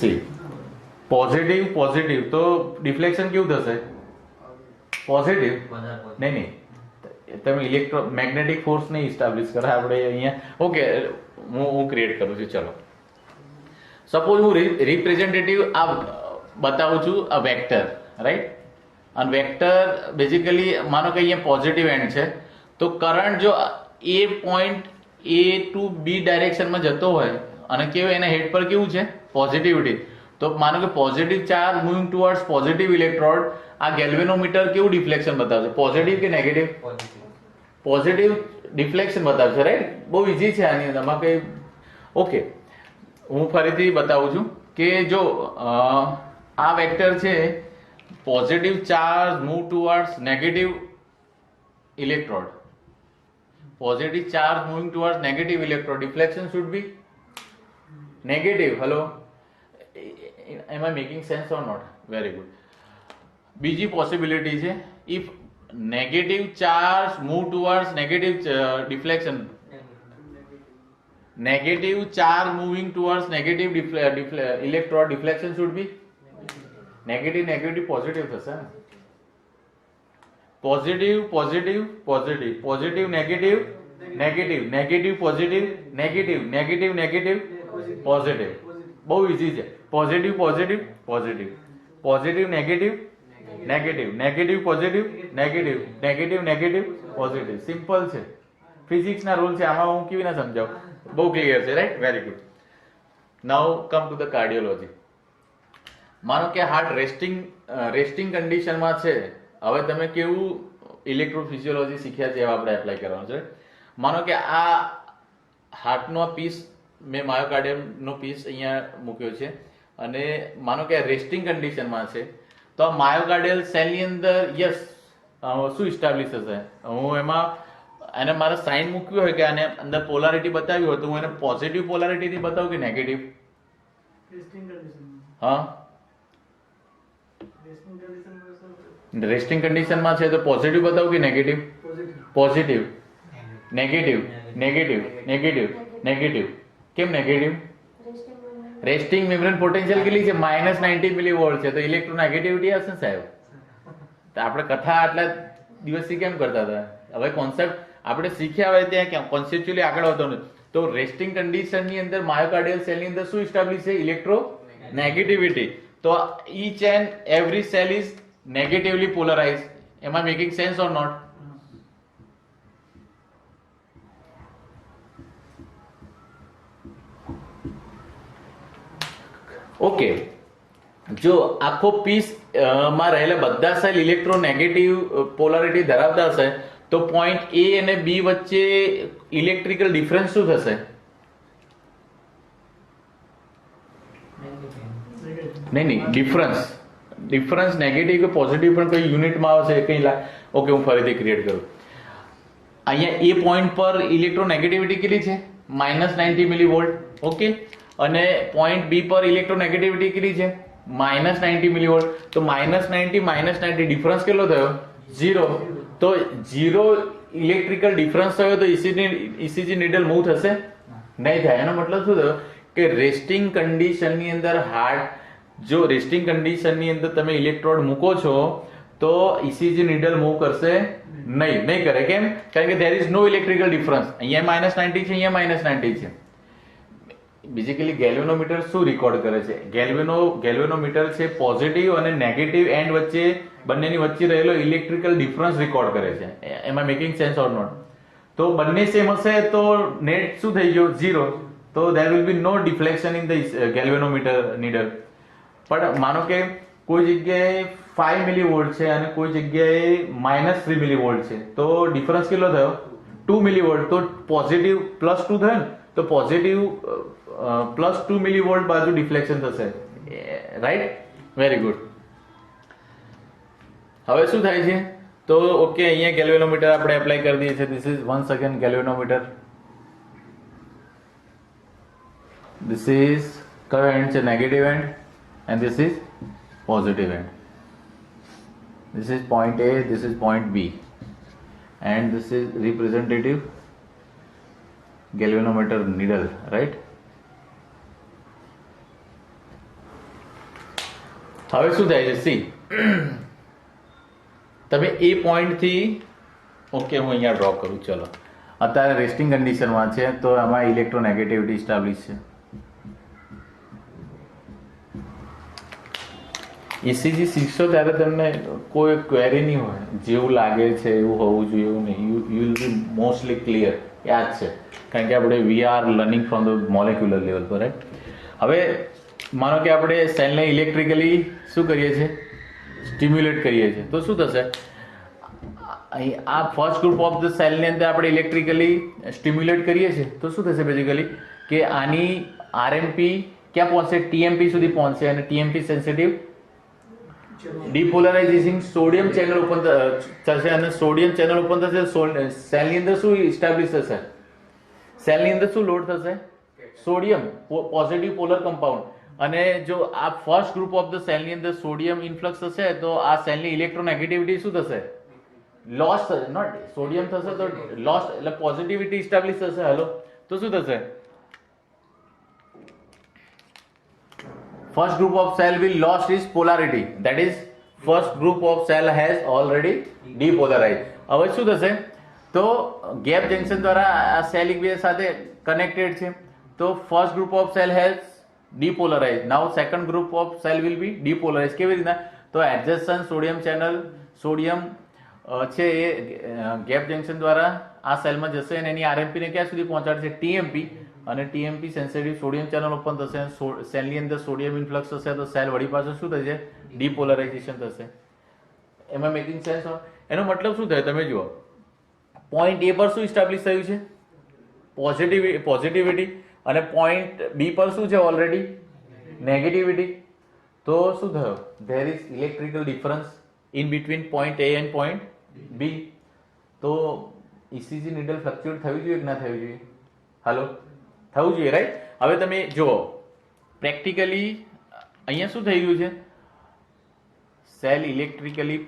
A: સી પોઝિટિવ પોઝિટિવ તો ડિફ્લેક્શન કેવું થશે, પોઝિટિવ. નહીં, તમે ઇલેક્ટ્રોમેગ્નેટિક ફોર્સ નહીં ઇસ્ટાબ્લિશ કરે આપણે અહીંયા. ઓકે, હું ક્રિએટ કરું છું. ચલો, સપોઝ હું રિપ્રેઝેન્ટેટિવ આ બતાવું છું, આ વેક્ટર. રાઈટ, અને વેક્ટર બેઝિકલી માનો કે અહીંયા પોઝિટિવ એન્ડ છે, તો કરંટ જો એ પોઈન્ટ A ટુ B ડાયરેક્શનમાં જતો હોય અને કેવું એના હેડ પર કેવું છે, પોઝિટિવિટી, તો માનો કે positive charge moving towards positive electrode, આ ગેલ્વેનોમીટર કેવું ડિફ્લેક્શન બતાવશે, પોઝિટિવ કે નેગેટિવ? પોઝિટિવ ડિફ્લેક્શન બતાવશે. રાઈટ, બહુ ઇઝી છે આની અંદર કઈ. ઓકે, હું ફરીથી બતાવું છું કે જો આ વેક્ટર છે, positive charge move towards negative electrode, positive charge moving towards negative electrode, deflection should be negative. Hello, am I making sense or not? Very good. બીજી પોસિબિલિટી છે, if negative charge move towards negative deflection, negative charge moving towards negative electrode, deflection should be negative. Negative positive થશે ને, positive positive positive positive negative negative negative positive negative negative negative positive. બહુ easy છે. Positive positive positive positive negative negative negative positive negative negative negative positive. Simple છે, ફિઝિક્સના rule છે. આમાં હું કેવી ના સમજાવું, બહુ ક્લિયર છે. Right, very good. Now come to the cardiology. માનો કે હાર્ટ રેસ્ટિંગ કન્ડિશનમાં છે. હવે તમે કેવું ઇલેક્ટ્રોફિઝિયોલોજી શીખ્યા છે એવા આપણે એપ્લાય કરવાનું છે. માનો કે આ હાર્ટનો પીસ, મેં માયોકાર્ડિયમનો પીસ અહીંયા મૂક્યો છે અને માનો કે રેસ્ટિંગ કન્ડિશનમાં છે, તો આ માયોકાર્ડિયલ સેલની અંદર યસ શું ઇસ્ટાબ્લિશ થશે, હું એમાં એને મારે સાઇન મૂક્યું હોય કે આને અંદર પોલારિટી બતાવી હોય તો હું એને પોઝિટિવ પોલારિટીથી બતાવું કે નેગેટિવ? હા, રેસ્ટિંગ કન્ડિશનમાં છે તો પોઝિટિવ બતાવું કે negative? Positive. Negative negative negative negative. કેમ નેગેટિવ? રેસ્ટિંગ મેમ્બ્રેન પોટેન્શિયલ કેટલી છે? -90 મિલીવોલ્ટ છે. તો ઇલેક્ટ્રોનેગેટિવિટી હશે ને સાહેબ? તો આપણે કથા આટલા દિવસથી કેમ કરતા હતા? હવે કોન્સેપ્ટ આપણે શીખ્યા હોય ત્યાં કોન્સેપ્ચ્યુઅલી આગળ વધતો નથી. તો રેસ્ટિંગ કન્ડિશનની અંદર માયોકાર્ડિયલ સેલની અંદર શું એસ્ટાબ્લિશ છે? ઇલેક્ટ્રોનેગેટિવિટી. તો each and every cell is negatively polarize. Am I making sense or not? Okay, જો આખો પીસ માં રહેલા બધા સેલ ઇલેક્ટ્રોનેગેટિવ પોલારિટી ધરાવતા હશે તો પોઈન્ટ એ અને બી વચ્ચે ઇલેક્ટ્રિકલ ડિફરન્સ શું થશે? નહીં, ડિફરન્સ નેગેટિવ કે પોઝિટિવ પણ કઈ યુનિટમાં આવશે કઈ? ઓકે, હું ફરીથી ક્રિએટ કરું. અહીંયા એ પોઈન્ટ પર ઇલેક્ટ્રોનેગેટિવિટી કેટલી છે? -90 મિલીવોલ્ટ. ઓકે, અને પોઈન્ટ બી પર ઇલેક્ટ્રોનેગેટિવિટી કેટલી છે? -90 મિલીવોલ્ટ. તો -90 ડિફરન્સ કેટલો થયો? 0. તો 0 ઇલેક્ટ્રિકલ ડિફરન્સ થયો તો ઈસીજી નીડલ મૂવ થશે? નહીં થાય. એનો મતલબ શું થયો કે રેસ્ટિંગ કન્ડિશનની અંદર જો રેસ્ટિંગ કન્ડિશનની અંદર તમે ઇલેક્ટ્રોડ મૂકો છો તો ઈસીજી નીડલ મૂવ કરશે નહીં કરે. કેમ? કારણ કે there is no electrical difference. અહીંયા -90 છે, અહીંયા -90 છે. બેઝિકલી ગેલ્વેનોમીટર શું રેકોર્ડ કરે છે? ગેલ્વેનોમીટર છે પોઝિટિવ અને નેગેટિવ એન્ડ વચ્ચે બંનેની વચ્ચે રહેલો ઇલેક્ટ્રિકલ ડિફરન્સ રેકોર્ડ કરે છે. Am I making sense or not? તો બંને સેમ હશે તો નેટ શું થઈ ગયો? 0. તો there will be no deflection in the galvanometer needle. પણ માનો કે કોઈ જગ્યાએ 5 મિલીવોલ્ટ છે અને કોઈ જગ્યાએ -3 મિલીવોલ્ટ છે તો ડિફરન્સ કેટલો થયો? 2 મિલીવોલ્ટ. તો પોઝિટિવ +2 થયો ને? તો પોઝિટિવ +2 મિલીવોલ્ટ બાજુ ડિફ્લેક્શન થશે. રાઈટ? Very good. હવે શું થાય છે? તો ઓકે, અહીંયા ગેલ્વેનોમીટર આપણે એપ્લાય કરી દઈએ છીએ. This is once again galvanometer. This is કયો એન્ડ છે? Negative and. and this is positive end. This is point A, this is point B, and this is representative galvanometer needle, right? હવે શું થાય છે? C, તમે એ point થી okay, હું અહીંયા ડ્રો કરું. ચલો, અત્યારે રેસ્ટિંગ કન્ડિશનમાં છે તો આમાં ઇલેક્ટ્રોનેગેટિવિટી એસ્ટાબ્લિશ છે. ઈસીજી શીખશો ત્યારે તમને કોઈ ક્વેરી નહીં હોય. જેવું લાગે છે એવું હોવું જોઈએ એવું નહીં. You will be mostly clear. યાદ છે કારણ કે આપણે we are learning from the molecular level પર, રાઈટ? હવે માનો કે આપણે સેલને ઇલેક્ટ્રિકલી શું કરીએ છીએ? સ્ટિમ્યુલેટ કરીએ છીએ. તો શું થશે? અહીં આ ફર્સ્ટ ગ્રુપ ઓફ ધ સેલની અંદર આપણે ઇલેક્ટ્રિકલી સ્ટિમ્યુલેટ કરીએ છીએ તો શું થશે બેઝિકલી કે આની આરએમપી ક્યાં પહોંચશે? ટીએમપી સુધી પહોંચશે. અને TMP sensitive depolarization sodium channel open થશે અને સોડિયમ ચેનલ ઓપન થશે. સેલની અંદર શું ઇસ્ટાબ્લિશ થશે? સેલની અંદર શું લોડ થશે? Sodium positive polar compound. અને જો આ ફર્સ્ટ ગ્રુપ ઓફ ધ સેલની અંદર સોડિયમ ઇન્ફ્લક્સ થશે તો આ સેલની ઇલેક્ટ્રોનેગેટિવિટી શું થશે? લોસ થશે. નોટ સોડિયમ થશે તો લોસ એટલે પોઝિટિવિટી ઇસ્ટાબ્લિશ થશે. હેલો, તો શું થશે? First group of cell will lost its polarity. That is, first group of cell has already depolarized. હવે શું થશે? તો ગેપ જંકશન દ્વારા આ સેલ એકબીજા સાથે કનેક્ટેડ છે તો first group of cell has depolarized. Now second group of cell will be depolarized. કેવી રીતના? તો એડજસન્ટ સોડિયમ ચેનલ સોડિયમ છે એ ગેપ જંકશન દ્વારા આ સેલમાં જશે અને એની આરએમપી ને ક્યાં સુધી પહોંચાડશે? ટીએમપી. અને TMP sensitive sodium channel open થશે. સેલની અંદર સોડિયમ ઇન્ફ્લક્સ થશે તો સેલ વળી પાસે શું થશે? ડિપોલરાઇઝેશન થશે. એમાં મેકિંગ સેન્સ? એનો મતલબ શું થાય? તમે જુઓ, પોઈન્ટ એ પર શું ઇસ્ટાબ્લિશ થયું છે? પોઝિટિવિટી. અને પોઈન્ટ બી પર શું છે? Already negativity. તો શું થયું? There is electrical difference in between point A and point B. તો ઈસીજી નીડલ ફ્લક્ચ્યુએટ થવી જોઈએ કે ના થવી જોઈએ? હાલો, થવું જોઈએ, રાઈટ? હવે તમે જુઓ પ્રેક્ટિકલી અહીંયા શું થઈ રહ્યું છે? સેલ ઇલેક્ટ્રિકલી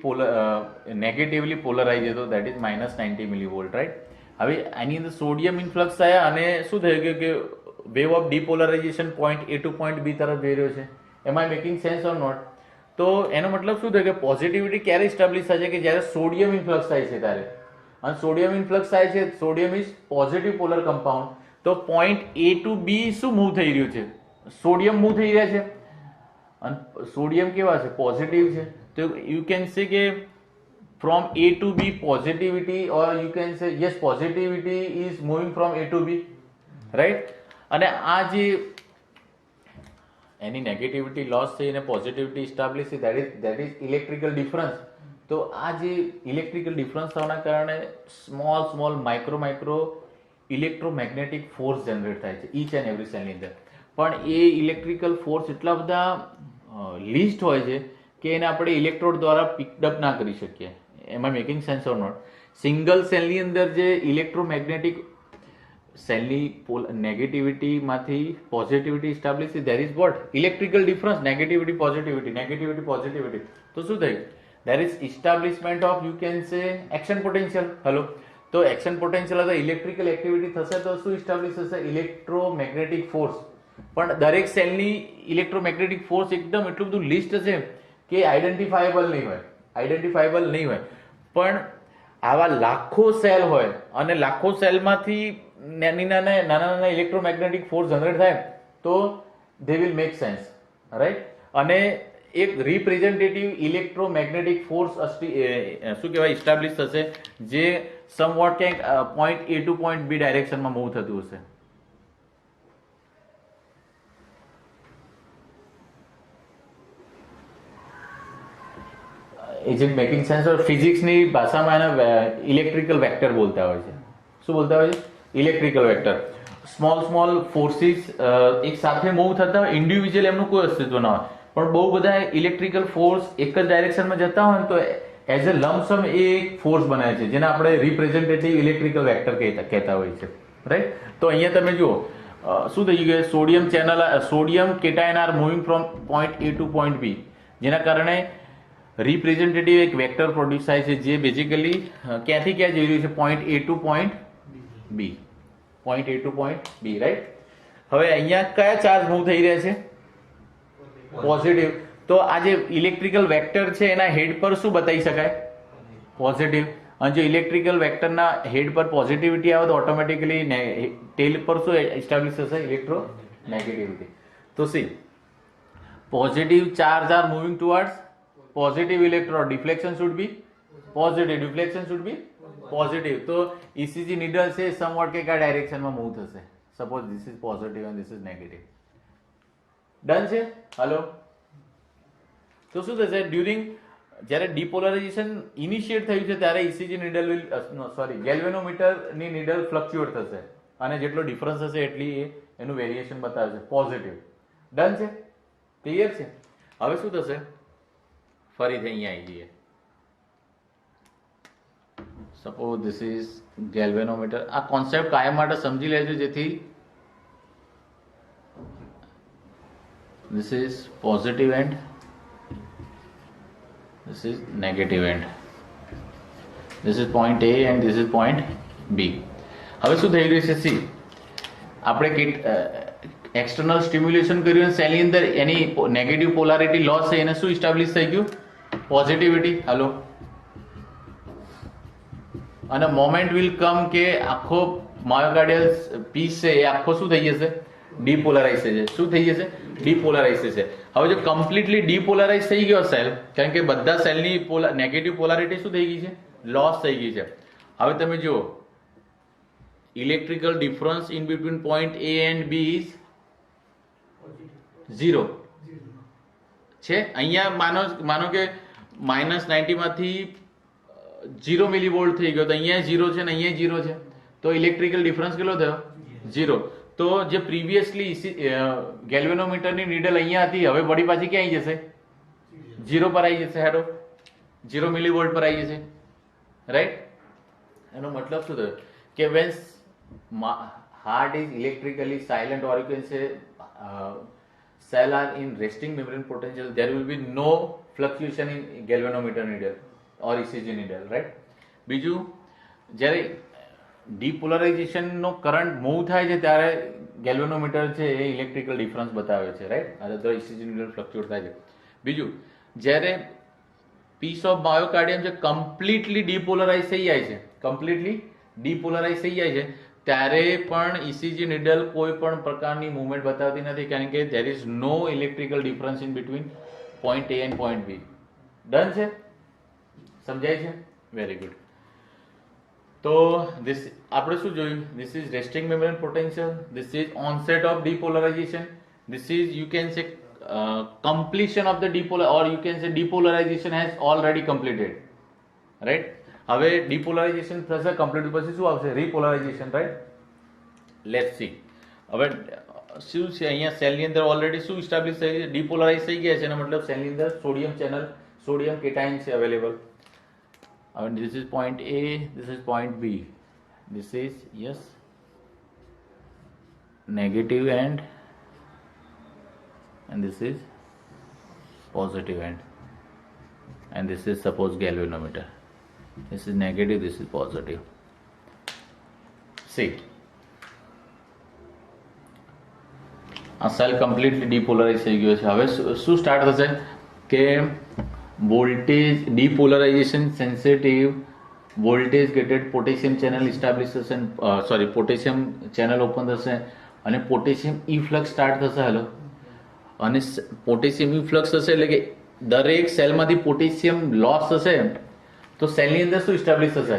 A: નેગેટિવલી પોલરાઇઝ હતો. That is -90 millivolt, right? હવે આની અંદર સોડિયમ ઇન્ફ્લક્સ થયા અને શું થયું કે wave of depolarization point A to point B તરફ જઈ રહ્યો છે. Am I making sense or not? તો એનો મતલબ શું થયો કે પોઝિટિવિટી ક્યારે ઇસ્ટાબ્લિશ થાય છે કે જ્યારે સોડિયમ ઇન્ફ્લક્સ થાય છે ત્યારે. અને સોડિયમ ઇન્ફ્લક્સ થાય છે, sodium is positive polar compound. તો પોઈન્ટ એ ટુ બી શું મૂવ થઈ રહ્યું છે? સોડિયમ મૂવ થઈ રહ્યા છે. અને સોડિયમ કેવા છે? પોઝિટિવ છે. તો યુ કેન સે કે from A to B positivity, or you can say yes, positivity is moving from A to B, right? અને આ જે એની નેગેટિવિટી લોસ થઈને પોઝિટિવિટી ઇસ્ટાબ્લિશ થઈ, that is ઇલેક્ટ્રિકલ ડિફરન્સ. તો આ જે ઇલેક્ટ્રિકલ ડિફરન્સ થવાના કારણે small micro electromagnetic force generate થાય છે ઈચ એન્ડ એવરી સેલની અંદર. પણ એ ઇલેક્ટ્રિકલ ફોર્સ એટલા બધા લિસ્ટ હોય છે કે એને આપણે ઇલેક્ટ્રોડ દ્વારા પિકઅપ ના કરી શકીએ. Am I making sense or not? Single સેલની અંદર જે ઇલેક્ટ્રોમેગ્નેટિક સેલની નેગેટિવિટીમાંથી પોઝિટિવિટી ઇસ્ટાબ્લિશ છે, there is what? Electrical difference. Negativity positivity. તો શું થયું? There is establishment of, you can say, action potential. Hello, તો એક્શન પોટેન્શિયલ અથવા ઇલેક્ટ્રિકલ એક્ટિવિટી થશે તો શું ઇસ્ટાબ્લિશ થશે? Electromagnetic force. પણ દરેક સેલની ઇલેક્ટ્રોમેગ્નેટિક ફોર્સ એકદમ એટલું બધું લિસ્ટ છે કે આઈડેન્ટિફાયેબલ નહીં હોય. પણ આવા લાખો સેલ હોય અને લાખો સેલમાંથી નાના ઇલેક્ટ્રોમેગ્નેટિક ફોર્સ જનરેટ થાય તો they will make sense, right? અને એક રિપ્રેઝેન્ટેટિવ ઇલેક્ટ્રોમેગ્નેટિક ફોર્સ શું કહેવાય ઇસ્ટાબ્લિશ થશે, જે સમવોટ ક્યાંક point A to point B ડાયરેક્શનમાં મૂવ થતું હશે. Is it making sense? Or ફિઝિક્સની ભાષામાં એને ઇલેક્ટ્રિકલ વેક્ટર બોલતા હોય છે. શું બોલતા હોય છે? Electrical vector. સ્મોલ ફોર્સિસ એક સાથે મૂવ થતા હોય, ઇન્ડિવિજ્યુઅલ એમનું કોઈ અસ્તિત્વ ના હોય, પણ બહુ બધા ઇલેક્ટ્રિકલ ફોર્સ એક જ ડાયરેક્શનમાં જતા હોય ને તો એઝ અ લમસમ એ એક ફોર્સ બનાવે છે, જેને આપણે રિપ્રેઝેન્ટેટિવ ઇલેક્ટ્રિકલ વેક્ટર કહેતા હોય છે, રાઈટ? તો અહીંયા તમે જુઓ શું થઈ ગયું કે sodium cation are moving from point A to point B, જેના કારણે રિપ્રેઝેન્ટેટિવ એક વેક્ટર પ્રોડ્યુસ થાય છે, જે બેઝિકલી ક્યાંથી ક્યાં જઈ રહ્યું છે? Point A to point B, right? હવે અહીંયા કયા ચાર્જ મૂવ થઈ રહ્યા છે? પોઝિટિવ. તો આ જે ઇલેક્ટ્રિકલ વેક્ટર છે એના હેડ પર શું બતાવી શકાય? પોઝિટિવ. અને જો ઇલેક્ટ્રિકલ વેક્ટરના હેડ પર પોઝિટિવિટી આવે તો ઓટોમેટિકલી ટેલ પર શું એસ્ટાબ્લિશ થશે? ઇલેક્ટ્રોનેગેટિવિટી. તો C, positive charge are moving towards positive electron, deflection should be positive. તો ECG needle છે somewhat કે કયા ડાયરેક્શનમાં મૂવ થશે? Suppose this is positive and this is negative. Done છે? હલો, તો શું થશે? ડ્યુરિંગ જ્યારે ડિપોલરાઇઝેશન ઇનિશિએટ થયું છે ત્યારે ECG નીડલ ગેલ્વેનોમીટર ની નીડલ ફ્લક્ચ્યુએટ થશે અને જેટલો ડિફરન્સ હશે એટલી એનું વેરિએશન બતાવશે પોઝિટિવ. ડન છે? ક્લિયર છે? હવે શું થશે? ફરીથી અહીંયા આવી જઈએ. Suppose this is galvanometer. આ કોન્સેપ્ટ કાયમ માટે સમજી લેજો, જેથી this is positive end this is negative end. This is point A and this is point B. હવે શું થઈ રહ્યું છે? સી, આપણે એક્સટર્નલ સ્ટિમ્યુલેશન કર્યું સેલની અંદર, એની નેગેટિવ પોલારિટી લોસ છે, એને શું ઇસ્ટાબ્લિશ થઈ ગયું? પોઝિટિવિટી. હલો, અને મોમેન્ટ વિલ કમ કે આખો માયોકાર્ડિયલ પીસ છે એ આખો શું થઈ જશે? ડીપોલરાઇઝ થઈ જશે. શું થઈ જશે? ડીપોલરાઇઝ થશે. હવે જો કમ્પ્લીટલી ડીપોલરાઇઝ થઈ ગયો સેલ, કારણ કે બધા સેલની નેગેટિવ પોલારિટી શું થઈ ગઈ છે? લોસ થઈ ગઈ છે. હવે તમે જુઓ, electrical difference in between point A and B is 0 છે. અહીંયા માનો કે -90 માંથી 0 મિલીવોલ્ટ થઈ ગયો, તો અહીંયા 0 છે ને અહીંયા 0 છે, તો ઇલેક્ટ્રિકલ ડિફરન્સ કેટલો થયો? 0. તો જે પ્રીવિયસલી ગેલ્વેનોમીટરની નીડલ અહીંયા હતી, હવે વળી પાછી ક્યાં આવી જશે? 0 પર આવી જશે. હેડો, 0 મિલીવોલ્ટ પર આવી જશે, રાઈટ? એનો મતલબ શું થયો? કે van heart is electrically silent, or you can say cell are in resting membrane potential, there will be no fluctuation in galvanometer needle or ECG needle, right? બીજું, જ્યારે ડીપોલરાઇઝેશનનો કરંટ મૂવ થાય છે ત્યારે ગેલ્વેનોમીટર છે એ ઇલેક્ટ્રિકલ ડિફરન્સ બતાવે છે, right? અને તો ECG નીડલ ફ્લક્ચ્યુએટ થાય છે. બીજું, જ્યારે પીસ ઓફ માયોકાર્ડિયમ જે કમ્પ્લીટલી ડીપોલરાઇઝ થઈ જાય છે, ત્યારે પણ ECG નીડલ કોઈ પણ પ્રકારની મૂવમેન્ટ બતાવતી નથી, કારણ કે there is no electrical difference in between point A and point B. Done છે? સમજાય છે? Very good. તો this આપણે શું જોયું? This is resting membrane potential, this is onset of depolarization, this is you can say completion of the or you can say depolarization has already completed, right? હવે ડિપોલરાઇઝેશન થશે complete, પછી શું આવશે? રિપોલરાઇઝેશન, right? Let's see. હવે શું છે અહીંયા સેલની અંદર ઓલરેડી શું ઇસ્ટાબ્લિશ થઈ ગયું? ડિપોલરાઇઝ થઈ ગયા છે, એનો મતલબ સેલની અંદર સોડિયમ ચેનલ, સોડિયમ કેટાઇન છે અવેલેબલ. હવે this is point A, this is point B, this is yes negative end and this is positive end, and this is suppose galvanometer. This is negative, this is positive. See, આ cell completely depolarize થઈ ગયો છે. હવે શું start થશે કે voltage depolarization sensitive voltage gated potassium channel establish થશે, potassium channel open થશે અને પોટેશિયમ ઇફ્લક્સ સ્ટાર્ટ થશે. હેલો, અને પોટેશિયમ ઇફ્લક્સ થશે એટલે કે દરેક સેલમાંથી પોટેશિયમ લોસ થશે, તો સેલની અંદર શું ઇસ્ટાબ્લિશ થશે?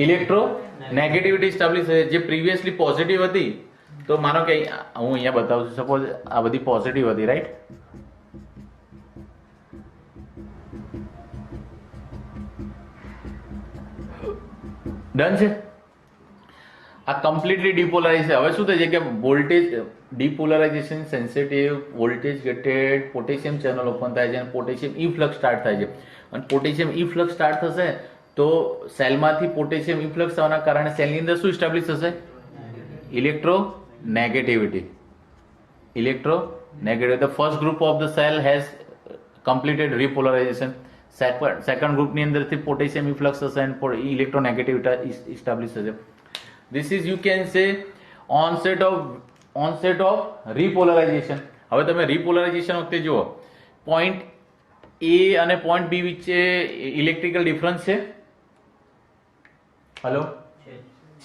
A: ઇલેક્ટ્રો નેગેટિવિટી ઇસ્ટાબ્લિશ થશે. જે પ્રીવિયસલી પોઝિટિવ હતી, તો માનો કે હું અહીંયા બતાવું છું, સપોઝ આ બધી પોઝિટિવ હતી, રાઈટ? ડન છે? આ કમ્પ્લીટલી ડિપોલરાઇઝ છે. હવે શું થાય છે કે voltage depolarization sensitive voltage gated potassium channel open થાય છે અને પોટેશિયમ ઇફ્લક્સ સ્ટાર્ટ થાય છે. અને પોટેશિયમ ઇફ્લક્સ સ્ટાર્ટ થશે તો સેલમાંથી પોટેશિયમ ઇફ્લક્સ થવાના કારણે સેલની અંદર શું ઇસ્ટાબ્લિશ થશે? Electro negativity. The first group of the cell has completed repolarization. Second ગ્રુપની અંદરથી પોટેશિયમ ઇફ્લક્સ થશે અને ઇલેક્ટ્રોનેગેટિવિટી ઇસ્ટાબ્લિશ થશે. This is you can say onset of repolarization. હવે તમે રિપોલરાઇઝેશન વખતે જુઓ, પોઈન્ટ A અને પોઈન્ટ B વચ્ચે ઇલેક્ટ્રિકલ ડિફરન્સ છે? હેલો,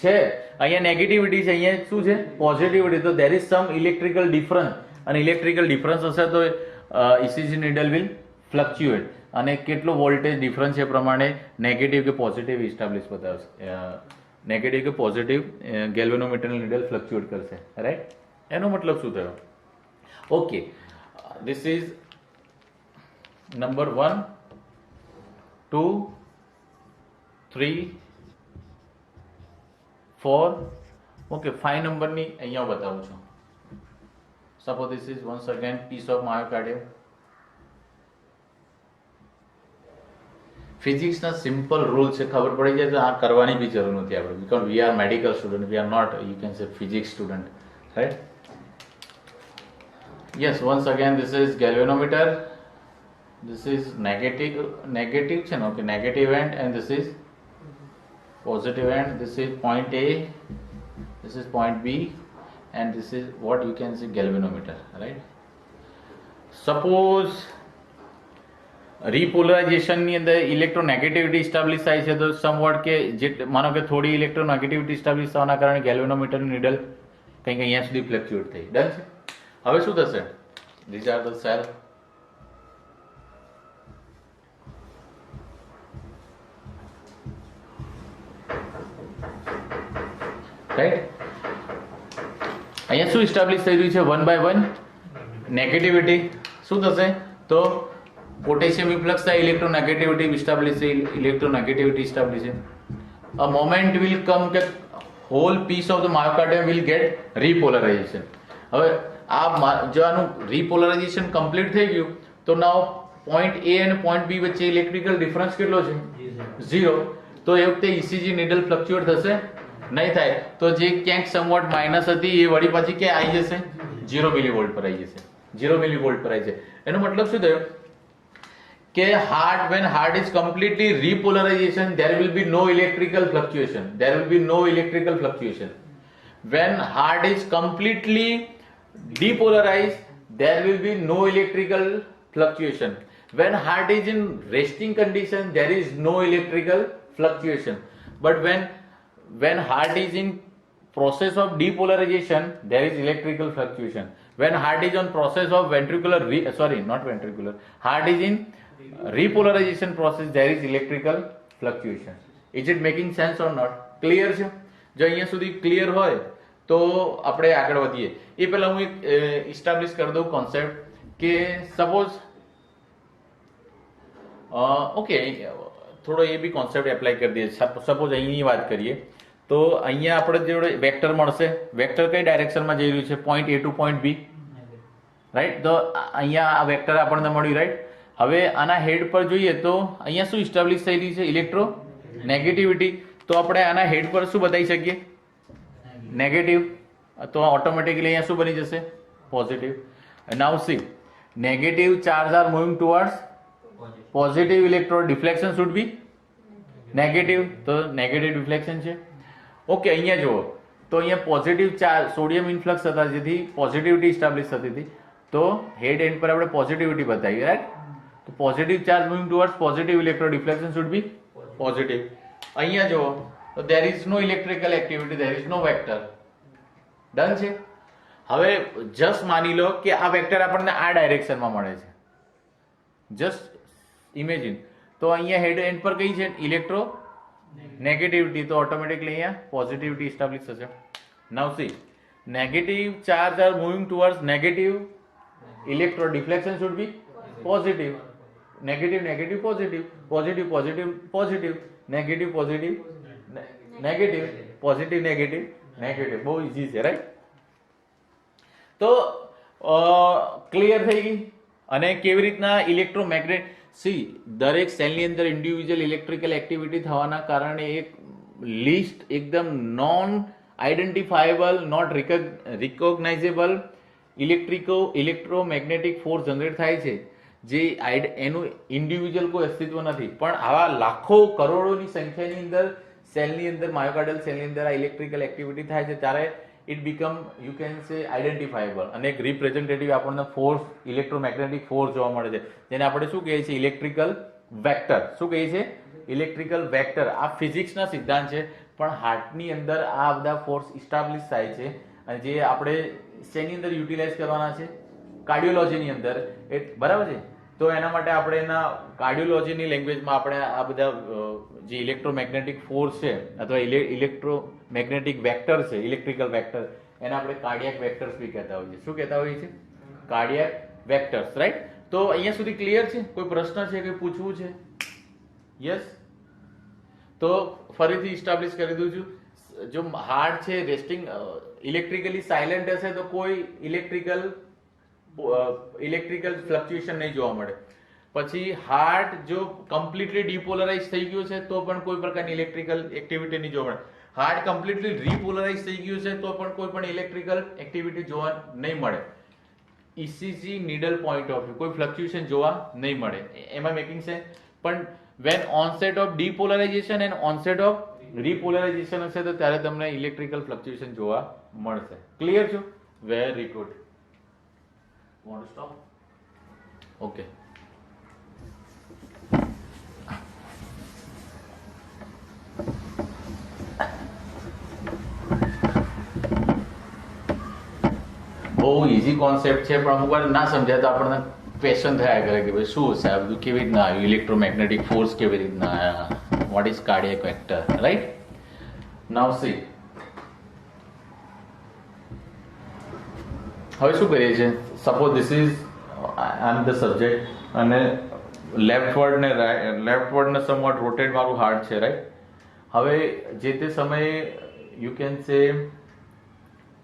A: છે. અહીંયા નેગેટિવિટી છે, અહીંયા શું છે? પોઝિટિવિટી. તો there is some electrical difference, અને ઇલેક્ટ્રિકલ ડિફરન્સ હશે તો ECG નીડલ will fluctuate, અને કેટલો વોલ્ટેજ ડિફરન્સ છે પ્રમાણે નેગેટિવ કે પોઝિટિવ ઇસ્ટાબ્લિશ બતાવશે. નેગેટિવ કે પોઝિટિવ ગેલ્વેનોમીટર નીડલ ફ્લક્ચ્યુએટ કરશે, રાઈટ? એનો મતલબ શું થયો? Okay, this is number 1, 2, 3, 4. Okay, 5 નંબરની અહીંયા બતાવું છું. Suppose this is once again piece of myocardium. ફિઝિક્સના સિમ્પલ રૂલ છે, ખબર પડી જાય તો આ કરવાની બી જરૂર નથી આપણે, because we are medical student, we are not you can say physics student, right? Yes, once again this is galvanometer, this is negative છે ને? Okay, negative end and this is positive end. This is point A, this is point B, and this is what you can say galvanometer, right? Suppose રિપોલરાઇઝેશન ની અંદર electronegativity ઇસ્ટાબ્લિશ થાય છે, તો somewhat કે જે માનો કે થોડી ઇલેક્ટ્રોનેગેટિવિટી ઇસ્ટાબ્લિશ થવાના કારણે ગેલ્વેનોમીટરનું નીડલ કંઈક અહીંયા સુધી ફ્લક્ચ્યુએટ થઈ. ડન છે? હવે શું થશે? This are the cell. Right? અહીંયા શું ઇસ્ટાબ્લિશ થઈ રહ્યું છે? 1 by 1 નેગેટિવિટી. શું થશે? તો પોટેશિયમ ઇફ્લક્સ થાય, ઇલેક્ટ્રોનેગેટિવિટી ઇસ્ટાબ્લિશ છે. A moment will come કે whole piece of the myocardium will get repolarization. હવે આ જો આનું રિપોલરાઇઝેશન કમ્પ્લીટ થઈ ગયું તો નાવ પોઈન્ટ A અને પોઈન્ટ B વચ્ચે ઇલેક્ટ્રિકલ ડિફરન્સ કેટલો છે? 0. તો એ વખતે ECG નીડલ ફ્લક્ચ્યુએટ થશે નહીં થાય. તો જે ક્યાંક સમવોટ માઇનસ હતી એ વળી પાછી ક્યાં આવી જશે? 0 મિલીવોલ્ટ પર આવી જશે. 0 મિલીવોલ્ટ પર આવી છે. એનો મતલબ શું થયો કે when heart is completely repolarization, there will be no electrical fluctuation. When heart is completely depolarized, there will be no electrical fluctuation. When heart is in resting condition, there is no electrical fluctuation. But when heart is in process of depolarization, there is electrical fluctuation. When heart is on process of heart is in repolarization process, there is electrical fluctuation. Is it making sense or not? Clear છે? જો અહીંયા સુધી clear હોય તો આપણે આગળ વધીએ. એ પહેલા હું એક ઇસ્ટાબ્લિશ કરી દઉં કોન્સેપ્ટ કે સપોઝ ઓકે થોડો એ બી કોન્સેપ્ટ એપ્લાય કરી દઈએ. સપોઝ અહીંની વાત કરીએ તો અહીંયા આપણે જોડે વેક્ટર મળશે. વેક્ટર કઈ ડાયરેક્શનમાં જઈ રહ્યું છે? Point A to point B, right? તો અહીંયા આ વેક્ટર આપણને મળ્યું, રાઈટ? હવે આના હેડ પર જોઈએ તો અહીંયા શું ઇસ્ટાબ્લિશ થઈ રહી છે? Electro negativity. તો આપણે આના હેડ પર શું બતાવી શકીએ? નેગેટિવ. તો ઓટોમેટિકલી અહીંયા શું બની જશે? Positive. Now see, negative charge are moving towards positive electron, deflection should be negative. તો નેગેટિવ ડિફ્લેક્શન છે. ઓકે, અહીંયા જુઓ તો અહીંયા પોઝિટિવ ચાર્જ સોડિયમ ઇન્ફ્લક્સ હતા જેથી પોઝિટિવિટી ઇસ્ટાબ્લિશ થતી હતી. તો હેડ એન્ડ પર આપણે પોઝિટિવિટી બતાવી, રાઈટ? તો positive charge moving towards positive electron, deflection should be positive. અહીંયા જુઓ તો there is no electrical activity, there is no vector. Done છે. હવે જસ્ટ માની લો કે આ વેક્ટર આપણને આ ડાયરેક્શનમાં મળે છે. Just imagine. તો અહીંયા હેડ એન્ડ પર કઈ છે? Electro negativity. તો ઓટોમેટિકલી અહીંયા પોઝિટિવિટી ઇસ્ટાબ્લિશ થશે. Now see, negative charge are moving towards negative electro, deflection should be positive. Negative negative positive, positive positive positive, negative positive negative, positive negative negative. બહુ easy છે, right? તો clear થઈ ગઈ. અને કેવી રીતના ઇલેક્ટ્રોમેગ્નેટ સી દરેક સેલની અંદર ઇન્ડિવિજ્યુઅલ ઇલેક્ટ્રિકલ એક્ટિવિટી થવાના કારણે એક લિસ્ટ એકદમ non identifiable, not recognizable electromagnetic force generate થાય છે, જે એનું ઇન્ડિવિજ્યુઅલ કોઈ અસ્તિત્વ નથી. પણ આવા લાખો કરોડોની સંખ્યાની અંદર સેલની અંદર, માયોકાર્ડિયલ સેલની અંદર આ ઇલેક્ટ્રિકલ એક્ટિવિટી થાય છે ત્યારે ઇટ બીકમ યુ કેન સે આઈડેન્ટિફાયેબલ. અને એક રિપ્રેઝેન્ટેટિવ આપણને ફોર્સ, ઇલેક્ટ્રોમેગ્નેટિક ફોર્સ જોવા મળે છે, જેને આપણે શું કહીએ છીએ? Electrical vector. શું કહીએ છીએ? Electrical vector. આ ફિઝિક્સના સિદ્ધાંત છે, પણ હાર્ટની અંદર આ બધા ફોર્સ ઇસ્ટાબ્લિશ થાય છે. અને જે આપણે શેની અંદર યુટિલાઇઝ કરવાના છે? કાર્ડિયોલોજીની અંદર. બરાબર છે? તો એના માટે આપણે એના કાર્ડિયોલોજીની લેંગ્વેજમાં આપણે આ બધા જે ઇલેક્ટ્રોમેગ્નેટિક ફોર્સ છે અથવા ઇલેક્ટ્રોમેગ્નેટિક વેક્ટર છે, ઇલેક્ટ્રિકલ વેક્ટર, એને આપણે કાર્ડિયાક વેક્ટર્સ બી કહેતા હોઈએ છીએ. શું કહેતા હોઈએ છીએ? Cardiac vectors, right? તો અહીંયા સુધી ક્લિયર છે? કોઈ પ્રશ્ન છે? કોઈ પૂછવું છે? યસ? તો ફરીથી ઇસ્ટાબ્લિશ કરી દઉં છું. જો હાર્ટ છે રેસ્ટિંગ ઇલેક્ટ્રિકલી સાયલેન્ટ હશે તો કોઈ ઇલેક્ટ્રિકલ ફ્લક્ચ્યુએશન નહીં જોવા મળે. પછી હાર્ટ જો કમ્પ્લીટલી ડિપોલરાઇઝ થઈ ગયું છે તો પણ કોઈ પ્રકારની ઇલેક્ટ્રિકલ એક્ટિવિટી નહીં જોવા મળે. હાર્ટ કમ્પ્લીટલી રિપોલરાઇઝ થઈ ગયું છે તો પણ કોઈ પણ ઇલેક્ટ્રિકલ એક્ટિવિટી જોવા નહીં મળે. ECG needle point of view કોઈ ફ્લક્ચ્યુએશન જોવા નહીં મળે. એમાં મેકિંગ છે. પણ when onset of depolarization and onset of repolarization હશે તો ત્યારે તમને ઇલેક્ટ્રિકલ ફ્લક્ચ્યુએશન જોવા મળશે. ક્લિયર છો? Very good. Want to stop? Okay. બહુ ઈઝી કોન્સેપ્ટ છે, પણ અમુક વાર ના સમજાય તો આપણને ક્વેશ્ચન થયા કરે કે ભાઈ શું હશે આ બધું, કેવી રીતના આવ્યું, ઇલેક્ટ્રોમેગ્નેટિક ફોર્સ કેવી રીતના આવ્યા, what is cardiac vector, right? Now C, હવે શું કરીએ છીએ? Suppose this is I am the subject અને લેફ્ટવર્ડ ને સમવોટ રોટેટ મારું હાર્ટ છે, રાઈટ? હવે જે તે સમયે યુ કેન સે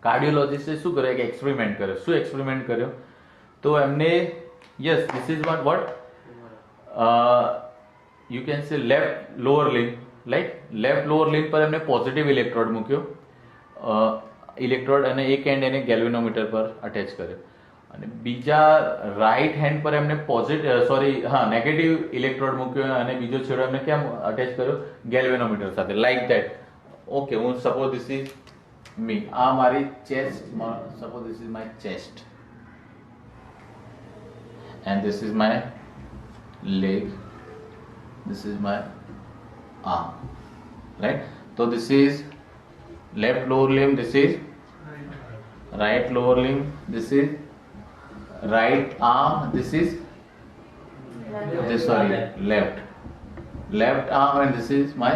A: કાર્ડિયોલોજિસ્ટે શું કર્યું? એક એક્સપેરિમેન્ટ કર્યો. શું એક્સપેરિમેન્ટ કર્યો? તો એમને yes this is what you can સે left lower લિમ્બ, like left lower લિમ્બ પર એમને પોઝિટિવ ઇલેક્ટ્રોડ મૂક્યો, ઇલેક્ટ્રોડ, અને એક એન્ડ એને ગેલ્વેનોમીટર પર અટેચ કર્યો, અને બીજા રાઈટ હેન્ડ પર એમને નેગેટિવ ઇલેક્ટ્રોડ મૂક્યો અને બીજો છેડો એમને કેમ અટેચ કર્યો? ગેલ્વેનોમીટર સાથે, લાઈક ધેટ. ઓકે, હું સપોઝ ધીસ ઇઝ મી આ મારી chest, suppose this is my chest and this is my leg, this is my arm, right. તો this is left lower limb, ધીસ ઇઝ right lower limb, this is right arm, this is left arm and this is my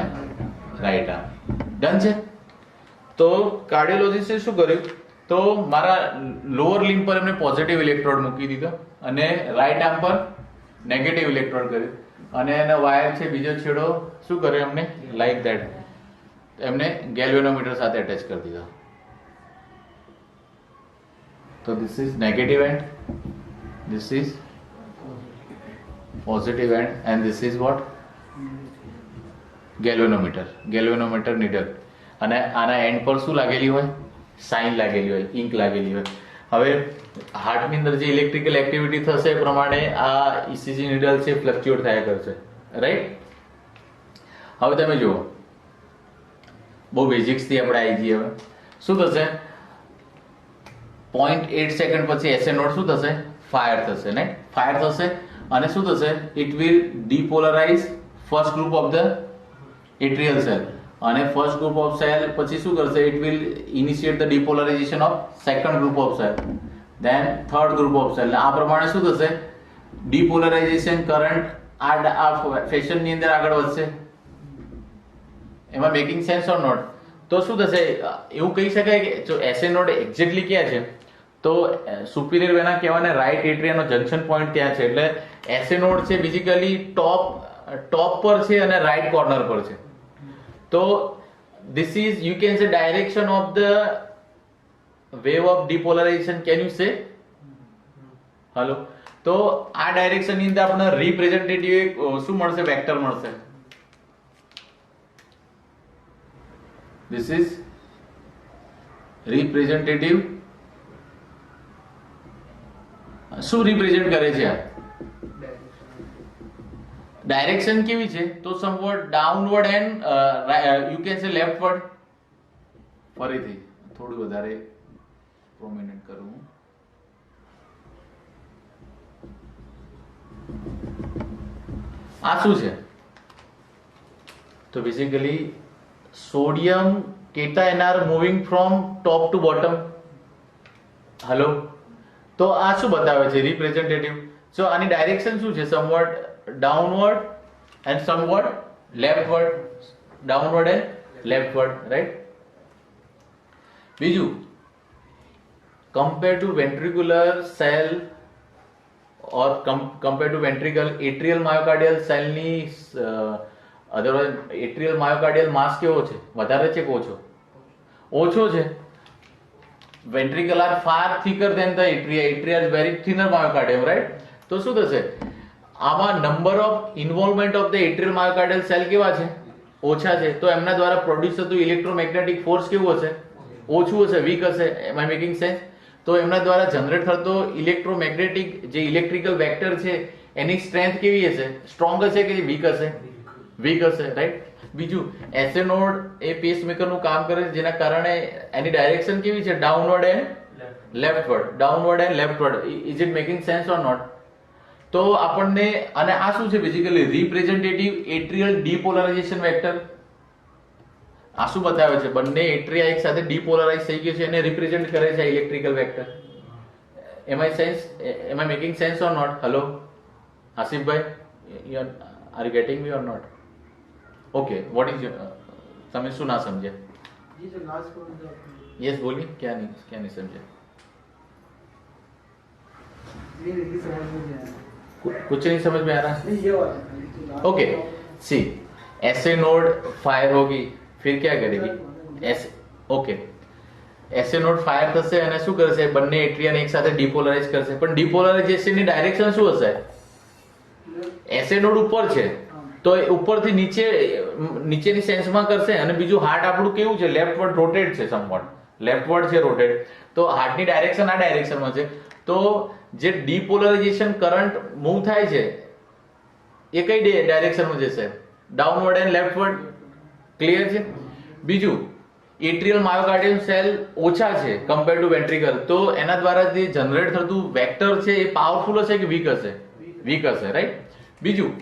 A: right arm. Done છે. તો કાર્ડિયોલોજિસ્ટે શું કર્યું, તો મારા lower લિમ્બ પર એમને પોઝિટિવ ઇલેક્ટ્રોડ મૂકી દીધો અને રાઈટ આર્મ પર નેગેટિવ ઇલેક્ટ્રોડ કર્યું અને એનો વાયર છે બીજો છેડો શું કર્યો એમને લાઈક ધેટ એમને ગેલ્વેનોમીટર સાથે અટેચ કરી દીધો. So this is negative end, this is positive end and this is what? Galvanometer needle. અને આના એન્ડ પર શું લાગેલી હોય? સાઇન લાગેલી હોય, ઇંક લાગેલી હોય. હવે હાર્ટની અંદર જે ઇલેક્ટ્રિકલ એક્ટિવિટી થશે એ પ્રમાણે આ ઇસીજી નીડલ છે ફ્લક્ચ્યુએટ થયા કરશે, રાઈટ. હવે તમે જુઓ, બહુ બેઝિક્સથી આપણે આવી જઈએ. હવે શું થશે? 0.8 સેકન્ડ પછી એસએ નોડ શું થશે? ફાયર થશે, રાઈટ. ફાયર થશે અને શું થશે? It will depolarize first group of the atrial cell અને ફર્સ્ટ ગ્રુપ ઓફ સેલ પછી શું કરશે? It will initiate the depolarization of second group of cell, then third group of cell. આ પ્રમાણે શું થશે? ડીપોલરાઇઝેશન કરંટ આ ફેશનની અંદર આગળ વધશે. એમાં મેકિંગ સેન્સ ઓર નોટ? તો શું થશે? એવું કહી શકાય કે જો એસએ નોડ એક્ઝેક્ટલી ક્યાં છે, તો સુપિરિયર વેના કહેવાય, રાઈટ એટ્રિયાનો જંકશન પોઈન્ટ ત્યાં છે. એટલે એસએ નોડ છે બેઝિકલી ટોપ પર છે અને રાઈટ કોર્નર પર છે. તો this is you can say direction of the wave of depolarization. Can you say? Hello. તો આ ડાયરેક્શન ની અંદર આપણને રિપ્રેઝેન્ટેટિવ શું મળશે? વેક્ટર મળશે. This is representative. શું રિપ્રેઝેન્ટ કરે છે? ડાયરેક્શન કેવી છે? તો somewhat downward and you can say leftward. ફરીથી થોડું વધારે પ્રોમિનન્ટ કરું. આ શું છે? તો basically sodium cation are moving from top two bottom. Hello. તો આ શું બતાવે છે? રિપ્રેઝેન્ટેટિવ. સો આની ડાયરેક્શન શું છે? Somewhat downward and somewhat leftward. Downward and leftward, right. બીજું, compare to ventricular cell or compare to ventricle atrial myocardial સેલની અધરવાઇઝ એટ્રિયલ માયોકાર્ડિયલ માસ કેવો છે? વધારે છે કે ઓછો? ઓછો છે. Ventricle are far thicker than the atria. Atria is very thinner myocardium, right. તો શું થશે? આમાં number of involvement of the atrial myocardial cell કેવા છે? ઓછા છે. તો એમના દ્વારા પ્રોડ્યુસ થતું ઇલેક્ટ્રોમેગ્નેટિક ફોર્સ કેવું હશે? ઓછું હશે, વીક હશે. એમ આઈ મેકિંગ સેન્સ? તો એમના દ્વારા જનરેટ થતો ઇલેક્ટ્રોમેગ્નેટિક જે ઇલેક્ટ્રિકલ વેક્ટર છે એની સ્ટ્રેન્થ કેવી હશે? સ્ટ્રોંગ હશે કે વીક હશે? વીક હશે, રાઈટ. બીજું, એસએ નોડ એ પેસમેકર નું કામ કરે છે જેના કારણે એની ડાયરેક્શન કેવી છે? Downward and leftward. Downward and leftward. Is it making sense or not? તો આપણને અને આ શું છે? Basically representative atrial depolarization vector. આ શું બતાવે છે? બંને એટ્રિયા એક સાથે ડીપોલરાઇઝ થઈ ગયું છે એને રિપ્રેઝેન્ટ કરે છે electrical vector. Am I sense? Am I making sense or not? Hello Asifbhai, are you getting me or not? Okay, what is તમે શું ના સમજ્યા?
B: ये जो लास्ट पॉइंट जो
A: यस बोलिए. क्या नहीं समझे?
B: ये नहीं समझ में नहीं आया.
A: कुछ नहीं समझ में आ रहा?
B: नहीं ये वाला.
A: ओके, सी ऐसे नोड फायर होगी, फिर क्या करेगी? ऐसे ओके, ऐसे नोड फायर થશે અને શું કરશે? બંને એટ્રિયાને એક સાથે ડીપોલરાઇઝ કરશે. પણ ડીપોલરાઇઝેશનની ડાયરેક્શન શું હશે? એસે નોડ ઉપર છે તો ઉપરથી નીચેની સેન્સમાં કરશે. અને બીજું, હાર્ટ આપણું કેવું છે? લેફ્ટવર્ડ રોટેટ છે, સમવોટ લેફ્ટવર્ડ છે રોટેટ. તો હાર્ટની ડાયરેક્શન આ ડાયરેક્શનમાં છે. તો જે ડીપોલરાઇઝેશન કરંટ મૂવ થાય છે એ કઈ ડાયરેક્શનમાં જશે? Downward and લેફ્ટવર્ડ. ક્લિયર છે? બીજું, એટ્રિયલ માયોકાર્ડિયમ સેલ ઓછા છે કમ્પેર ટુ વેન્ટ્રિકલ, તો એના દ્વારા જે જનરેટ થતું વેક્ટર છે એ પાવરફુલ હશે કે વીક હશે? વીક હશે, રાઈટ. બીજું,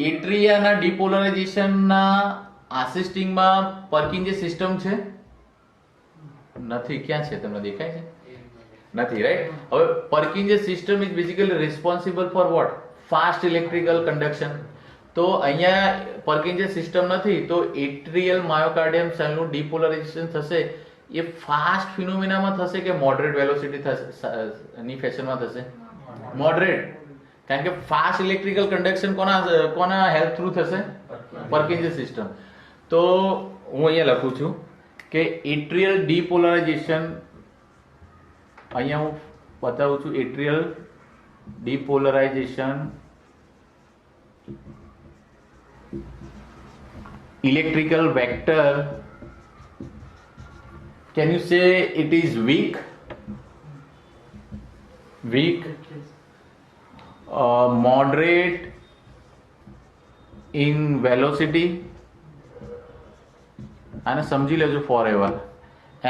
A: એટ્રિયાના ડિપોલરાઇઝેશનના આસિસ્ટિંગમાં પર્કિન્સી સિસ્ટમ છે? નથી. ક્યાં છે? તમને દેખાય છે? નથી, રાઈટ. હવે Purkinje system is basically responsible for what? Fast electrical conduction. તો અહીંયા પર્કિન્સી સિસ્ટમ નથી, તો એટ્રિયલ માયોકાર્ડિયમ સેલનું ડિપોલરાઇઝેશન થશે એ ફાસ્ટ ફિનોમિનામાં થશે કે મોડરેટ વેલોસિટી થશે ની ફેશનમાં થશે? મોડરેટ. કારણ કે ફાસ્ટ ઇલેક્ટ્રિકલ કન્ડક્શન કોના હેલ્પ થ્રુ થશે? પર્કિન્સી સિસ્ટમ. તો હું અહીંયા લખું છું કે એટ્રિયલ ડિપોલરાઇઝેશન, અહીંયા હું બતાવું છું એટ્રિયલ ડિપોલરાઇઝેશન electrical vector, can you say it is weak? Moderate in velocity, આને સમજી લેજો forever,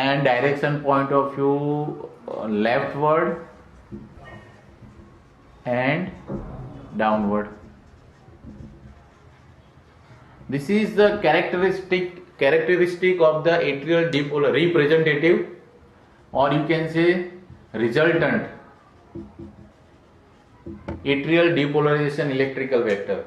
A: and direction point of view leftward and downward. This is the characteristic of the atrial dipolar representative, or you can say resultant atrial depolarization electrical vector.